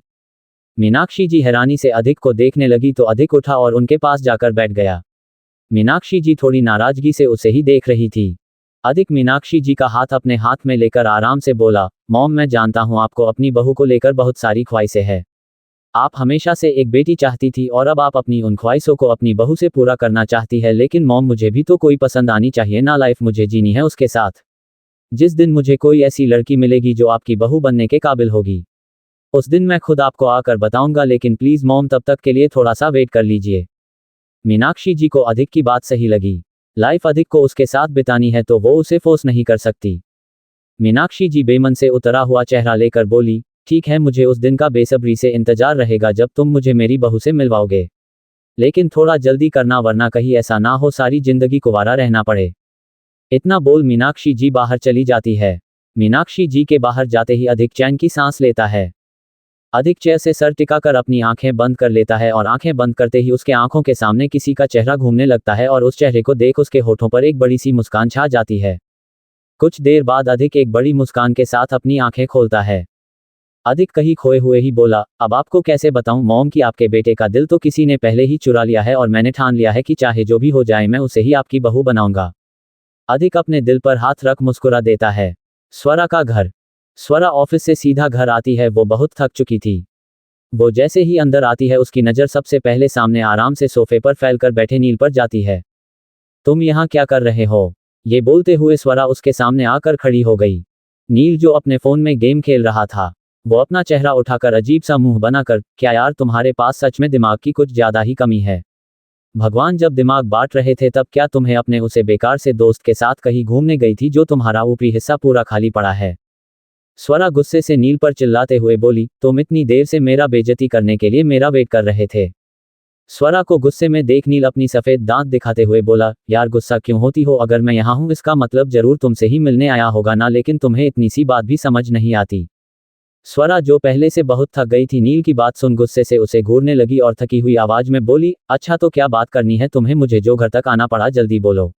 Speaker 1: मीनाक्षी जी हैरानी से अधिक को देखने लगी तो अधिक उठा और उनके पास जाकर बैठ गया। मीनाक्षी जी थोड़ी नाराजगी से उसे ही देख रही थी। अधिक मीनाक्षी जी का हाथ अपने हाथ में लेकर आराम से बोला, मॉम मैं जानता हूं आपको अपनी बहू को लेकर बहुत सारी ख्वाहिशें हैं। आप हमेशा से एक बेटी चाहती थी और अब आप अपनी उन ख्वाहिशों को अपनी बहू से पूरा करना चाहती है, लेकिन मॉम मुझे भी तो कोई पसंद आनी चाहिए ना, लाइफ मुझे जीनी है उसके साथ। जिस दिन मुझे कोई ऐसी लड़की मिलेगी जो आपकी बहू बनने के काबिल होगी, उस दिन मैं खुद आपको आकर बताऊंगा, लेकिन प्लीज मॉम तब तक के लिए थोड़ा सा वेट कर लीजिए। मीनाक्षी जी को अधिक की बात सही लगी। लाइफ अधिक को उसके साथ बितानी है तो वो उसे फोर्स नहीं कर सकती। मीनाक्षी जी बेमन से उतरा हुआ चेहरा लेकर बोली, ठीक है मुझे उस दिन का बेसब्री से इंतजार रहेगा जब तुम मुझे मेरी बहू से मिलवाओगे, लेकिन थोड़ा जल्दी करना वरना कहीं ऐसा ना हो सारी जिंदगी कुंवारा रहना पड़े। इतना बोल मीनाक्षी जी बाहर चली जाती है। मीनाक्षी जी के बाहर जाते ही अधिक चैन की सांस लेता है। अधिक चेयर से सर टिकाकर अपनी आंखें बंद कर लेता है और आंखें बंद करते ही उसके आंखों के सामने किसी का चेहरा घूमने लगता है और उस चेहरे को देख उसके होठों पर एक बड़ी सी मुस्कान छा जाती है। कुछ देर बाद अधिक एक बड़ी मुस्कान के साथ अपनी आंखें खोलता है। अधिक कहीं खोए हुए ही बोला, अब आपको कैसे बताऊं मॉम कि आपके बेटे का दिल तो किसी ने पहले ही चुरा लिया है और मैंने ठान लिया है कि चाहे जो भी हो जाए मैं उसे ही आपकी बहू बनाऊंगा। अधिक अपने दिल पर हाथ रख मुस्कुरा देता है। स्वरा का घर। स्वरा ऑफिस से सीधा घर आती है। वो बहुत थक चुकी थी। वो जैसे ही अंदर आती है उसकी नज़र सबसे पहले सामने आराम से सोफे पर फैलकर बैठे नील पर जाती है। तुम यहाँ क्या कर रहे हो? ये बोलते हुए स्वरा उसके सामने आकर खड़ी हो गई। नील जो अपने फोन में गेम खेल रहा था, वो अपना चेहरा उठाकर अजीब सा मुंह बनाकर, क्या यार तुम्हारे पास सच में दिमाग की कुछ ज्यादा ही कमी है। भगवान जब दिमाग बांट रहे थे तब क्या तुम्हें अपने उसे बेकार से दोस्त के साथ कहीं घूमने गई थी जो तुम्हारा ऊपरी हिस्सा पूरा खाली पड़ा है। स्वरा गुस्से से नील पर चिल्लाते हुए बोली, तुम इतनी देर से मेरा बेइज्जती करने के लिए मेरा वेट कर रहे थे। स्वरा को गुस्से में देख नील अपनी सफेद दांत दिखाते हुए बोला, यार गुस्सा क्यों होती हो, अगर मैं यहाँ हूँ इसका मतलब जरूर तुमसे ही मिलने आया होगा ना, लेकिन तुम्हें इतनी सी बात भी समझ नहीं आती। स्वरा जो पहले से बहुत थक गई थी नील की बात सुन गुस्से से उसे घूरने लगी और थकी हुई आवाज में बोली, अच्छा तो क्या बात करनी है तुम्हें, मुझे जो घर तक आना पड़ा जल्दी बोलो।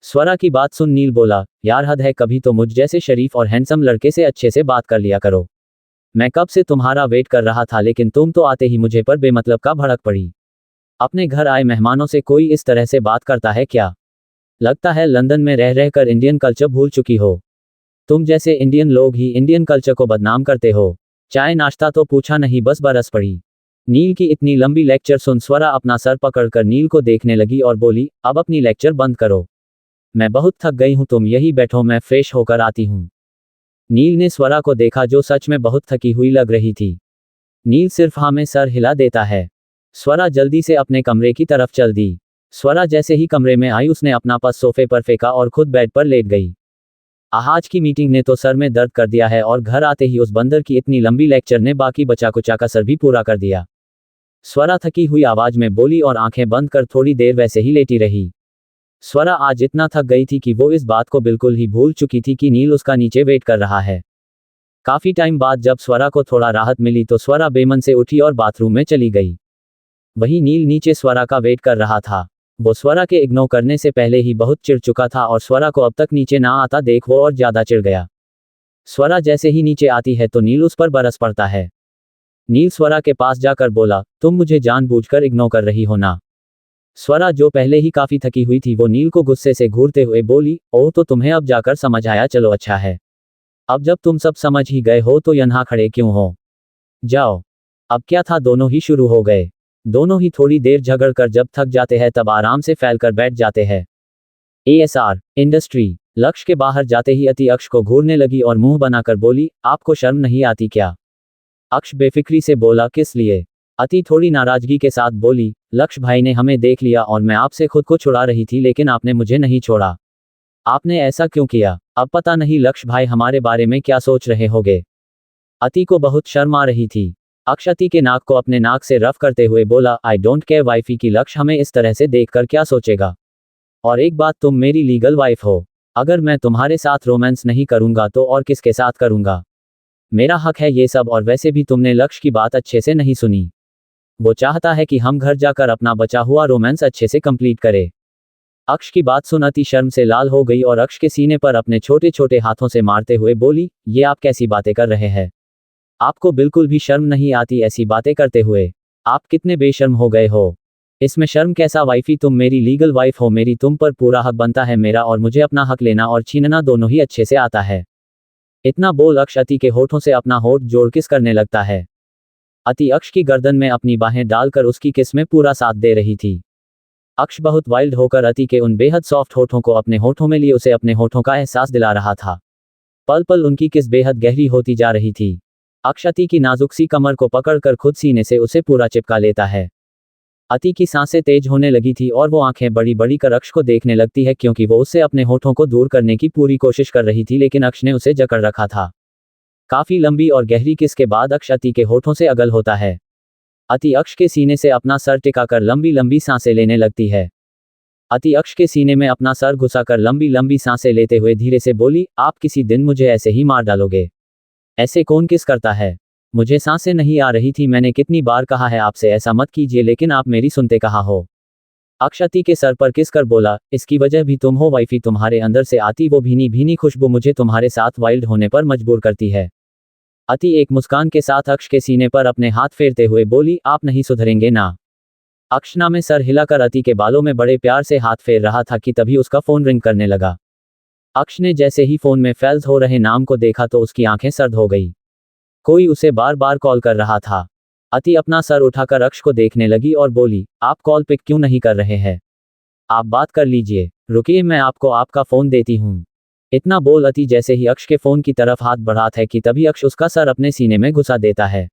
Speaker 1: स्वरा की बात सुन नील बोला, यार हद है, कभी तो मुझ जैसे शरीफ और हैंडसम लड़के से अच्छे से बात कर लिया करो। मैं कब से तुम्हारा वेट कर रहा था लेकिन तुम तो आते ही मुझे पर बेमतलब का भड़क पड़ी। अपने घर आए मेहमानों से कोई इस तरह से बात करता है क्या? लगता है लंदन में रह रहकर इंडियन कल्चर भूल चुकी हो। तुम जैसे इंडियन लोग ही इंडियन कल्चर को बदनाम करते हो। चाय नाश्ता तो पूछा नहीं बस बरस पड़ी। नील की इतनी लंबी लेक्चर सुन स्वरा अपना सर पकड़कर नील को देखने लगी और बोली, अब अपनी लेक्चर बंद करो, मैं बहुत थक गई हूं, तुम यही बैठो मैं फ्रेश होकर आती हूं। नील ने स्वरा को देखा जो सच में बहुत थकी हुई लग रही थी। नील सिर्फ हाँ में सर हिला देता है। स्वरा जल्दी से अपने कमरे की तरफ चल दी। स्वरा जैसे ही कमरे में आई उसने अपना पर्स सोफे पर फेंका और खुद बेड पर लेट गई। आज की मीटिंग ने तो सर में दर्द कर दिया है और घर आते ही उस बंदर की इतनी लंबी लेक्चर ने बाकी बचा कुचा का सर भी पूरा कर दिया। स्वरा थकी हुई आवाज में बोली और आंखें बंद कर थोड़ी देर वैसे ही लेटी रही। स्वरा आज इतना थक गई थी कि वो इस बात को बिल्कुल ही भूल चुकी थी कि नील उसका नीचे वेट कर रहा है। काफी टाइम बाद जब स्वरा को थोड़ा राहत मिली तो स्वरा बेमन से उठी और बाथरूम में चली गई। वहीं नील नीचे स्वरा का वेट कर रहा था। वो स्वरा के इग्नोर करने से पहले ही बहुत चिढ़ चुका था और स्वरा को अब तक नीचे ना आता देख वो और ज्यादा चिढ़ गया। स्वरा जैसे ही नीचे आती है तो नील उस पर बरस पड़ता है। नील स्वरा के पास जाकर बोला, तुम मुझे जानबूझकर इग्नोर कर रही हो ना। स्वरा जो पहले ही काफी थकी हुई थी वो नील को गुस्से से घूरते हुए बोली, ओह तो तुम्हें अब जाकर समझ आया, चलो अच्छा है। अब जब तुम सब समझ ही गए हो तो यहाँ खड़े क्यों हो, जाओ। अब क्या था, दोनों ही शुरू हो गए। दोनों ही थोड़ी देर झगड़कर जब थक जाते हैं तब आराम से फैलकर बैठ जाते हैं। ASR industry. लक्ष्य के बाहर जाते ही अति अक्ष को घूरने लगी और मुंह बनाकर बोली, आपको शर्म नहीं आती क्या। अक्ष बेफिक्री से बोला, किस लिए। अति थोड़ी नाराजगी के साथ बोली, लक्ष्य भाई ने हमें देख लिया और मैं आपसे खुद को छुड़ा रही थी लेकिन आपने मुझे नहीं छोड़ा। आपने ऐसा क्यों किया। अब पता नहीं लक्ष्य भाई हमारे बारे में क्या सोच रहे होंगे। अति को बहुत शर्म आ रही थी। अक्ष अति के नाक को अपने नाक से रफ करते हुए बोला, आई डोंट केयर वाइफी की लक्ष्य हमें इस तरह से देखकर क्या सोचेगा। और एक बात, तुम मेरी लीगल वाइफ हो। अगर मैं तुम्हारे साथ रोमांस नहीं करूंगा तो और किसके साथ करूंगा। मेरा हक है ये सब, और वैसे भी तुमने लक्ष्य की बात अच्छे से नहीं सुनी। वो चाहता है कि हम घर जाकर अपना बचा हुआ रोमांस अच्छे से कंप्लीट करें। अक्ष की बात सुन अति शर्म से लाल हो गई और अक्ष के सीने पर अपने छोटे छोटे हाथों से मारते हुए बोली, ये आप कैसी बातें कर रहे हैं। आपको बिल्कुल भी शर्म नहीं आती ऐसी बातें करते हुए। आप कितने बेशर्म हो गए हो। इसमें शर्म कैसा वाइफी, तुम मेरी लीगल वाइफ हो, मेरी तुम पर पूरा हक बनता है मेरा, और मुझे अपना हक लेना और छीनना दोनों ही अच्छे से आता है। इतना बोल अक्ष अति के होठों से अपना होठ जोड़ किस करने लगता है। अति अक्ष की गर्दन में अपनी बाहें डालकर उसकी किस में पूरा साथ दे रही थी। अक्ष बहुत वाइल्ड होकर अति के उन बेहद सॉफ्ट होठों को अपने होठों में लिए उसे अपने होठों का एहसास दिला रहा था। पल पल उनकी किस बेहद गहरी होती जा रही थी। अक्ष अति की नाजुक सी कमर को पकड़कर खुद सीने से उसे पूरा चिपका लेता है। अति की सांसें तेज होने लगी थी और वो आंखें बड़ी बड़ी कर अक्ष को देखने लगती है, क्योंकि वो उससे अपने होठों को दूर करने की पूरी कोशिश कर रही थी लेकिन अक्ष ने उसे जकड़ रखा था। काफी लंबी और गहरी किस के बाद अक्ष अति के होठों से अगल होता है। अति अक्ष के सीने से अपना सर टिकाकर लंबी लंबी सांसें लेने लगती है। अति अक्ष के सीने में अपना सर घुसाकर लंबी लंबी सांसें लेते हुए धीरे से बोली, आप किसी दिन मुझे ऐसे ही मार डालोगे। ऐसे कौन किस करता है। मुझे सांसें नहीं आ रही थी, मैंने कितनी बार कहा है आपसे ऐसा मत कीजिए लेकिन आप मेरी सुनते कहाँ हो। अक्ष अति के सर पर किस कर बोला, इसकी वजह भी तुम हो वाइफी, तुम्हारे अंदर से आती वो भीनी भीनी खुशबू मुझे तुम्हारे साथ वाइल्ड होने पर मजबूर करती है। अति एक मुस्कान के साथ अक्ष के सीने पर अपने हाथ फेरते हुए बोली, आप नहीं सुधरेंगे ना। अक्षना में सर हिलाकर अति के बालों में बड़े प्यार से हाथ फेर रहा था कि तभी उसका फोन रिंग करने लगा। अक्ष ने जैसे ही फोन में फैल्स हो रहे नाम को देखा तो उसकी आंखें सर्द हो गई। कोई उसे बार बार कॉल कर रहा था। अति अपना सर उठाकर अक्ष को देखने लगी और बोली, आप कॉल पिक क्यों नहीं कर रहे हैं। आप बात कर लीजिए, रुकिए मैं आपको आपका फोन देती हूँ। इतना बोल अति जैसे ही अक्ष के फोन की तरफ हाथ बढ़ाता है कि तभी अक्ष उसका सर अपने सीने में घुसा देता है।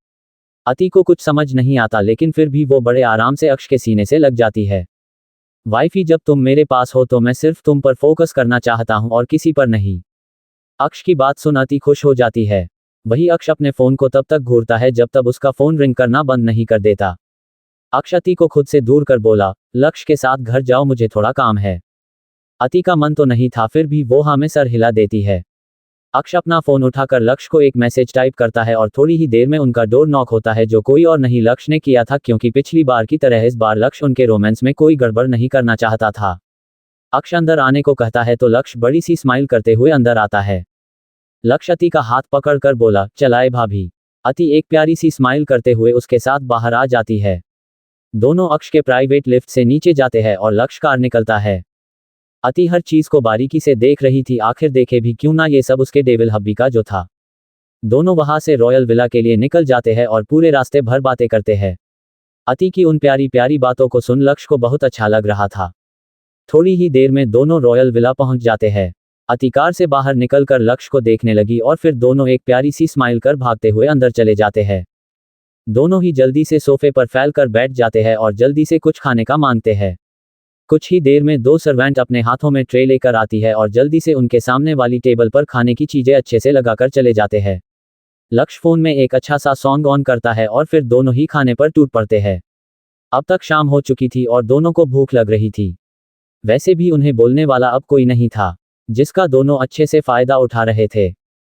Speaker 1: अति को कुछ समझ नहीं आता लेकिन फिर भी वो बड़े आराम से अक्ष के सीने से लग जाती है। वाइफी जब तुम मेरे पास हो तो मैं सिर्फ तुम पर फोकस करना चाहता हूं और किसी पर नहीं। अक्ष की बात सुन अति खुश हो जाती है। वही अक्ष अपने फोन को तब तक घूरता है जब तक उसका फोन रिंग करना बंद नहीं कर देता। अक्ष अति को खुद से दूर कर बोला, लक्ष्य के साथ घर जाओ मुझे थोड़ा काम है। अति का मन तो नहीं था फिर भी वो हाँ में सर हिला देती है। अक्ष अपना फोन उठाकर लक्ष्य को एक मैसेज टाइप करता है और थोड़ी ही देर में उनका डोर नॉक होता है, जो कोई और नहीं लक्ष्य ने किया था, क्योंकि पिछली बार की तरह इस बार लक्ष्य उनके रोमांस में कोई गड़बड़ नहीं करना चाहता था। अक्ष अंदर आने को कहता है तो लक्ष्य बड़ी सी स्माइल करते हुए अंदर आता है। लक्ष्य अति का हाथ पकड़कर बोला, चलाए भाभी। अति एक प्यारी सी स्माइल करते हुए उसके साथ बाहर आ जाती है। दोनों अक्ष के प्राइवेट लिफ्ट से नीचे जाते हैं और लक्ष्य कार निकलता है। अति हर चीज को बारीकी से देख रही थी, आखिर देखे भी क्यों ना ये सब उसके डेविल हब्बी का जो था। दोनों वहां से रॉयल विला के लिए निकल जाते हैं और पूरे रास्ते भर बातें करते हैं। अति की उन प्यारी प्यारी बातों को सुन लक्ष्य को बहुत अच्छा लग रहा था। थोड़ी ही देर में दोनों रॉयल विला पहुंच जाते हैं। अति कार से बाहर निकलकर लक्ष्य को देखने लगी और फिर दोनों एक प्यारी सी स्माइल कर भागते हुए अंदर चले जाते हैं। दोनों ही जल्दी से सोफे पर फैलकर बैठ जाते हैं और जल्दी से कुछ खाने का मांगते हैं। कुछ ही देर में दो सर्वेंट अपने हाथों में ट्रे लेकर आती है और जल्दी से उनके सामने वाली टेबल पर खाने की चीजें अच्छे से लगाकर चले जाते हैं। लक्ष्य फोन में एक अच्छा सा सॉन्ग ऑन करता है और फिर दोनों ही खाने पर टूट पड़ते हैं। अब तक शाम हो चुकी थी और दोनों को भूख लग रही थी। वैसे भी उन्हें बोलने वाला अब कोई नहीं था, जिसका दोनों अच्छे से फायदा उठा रहे थे।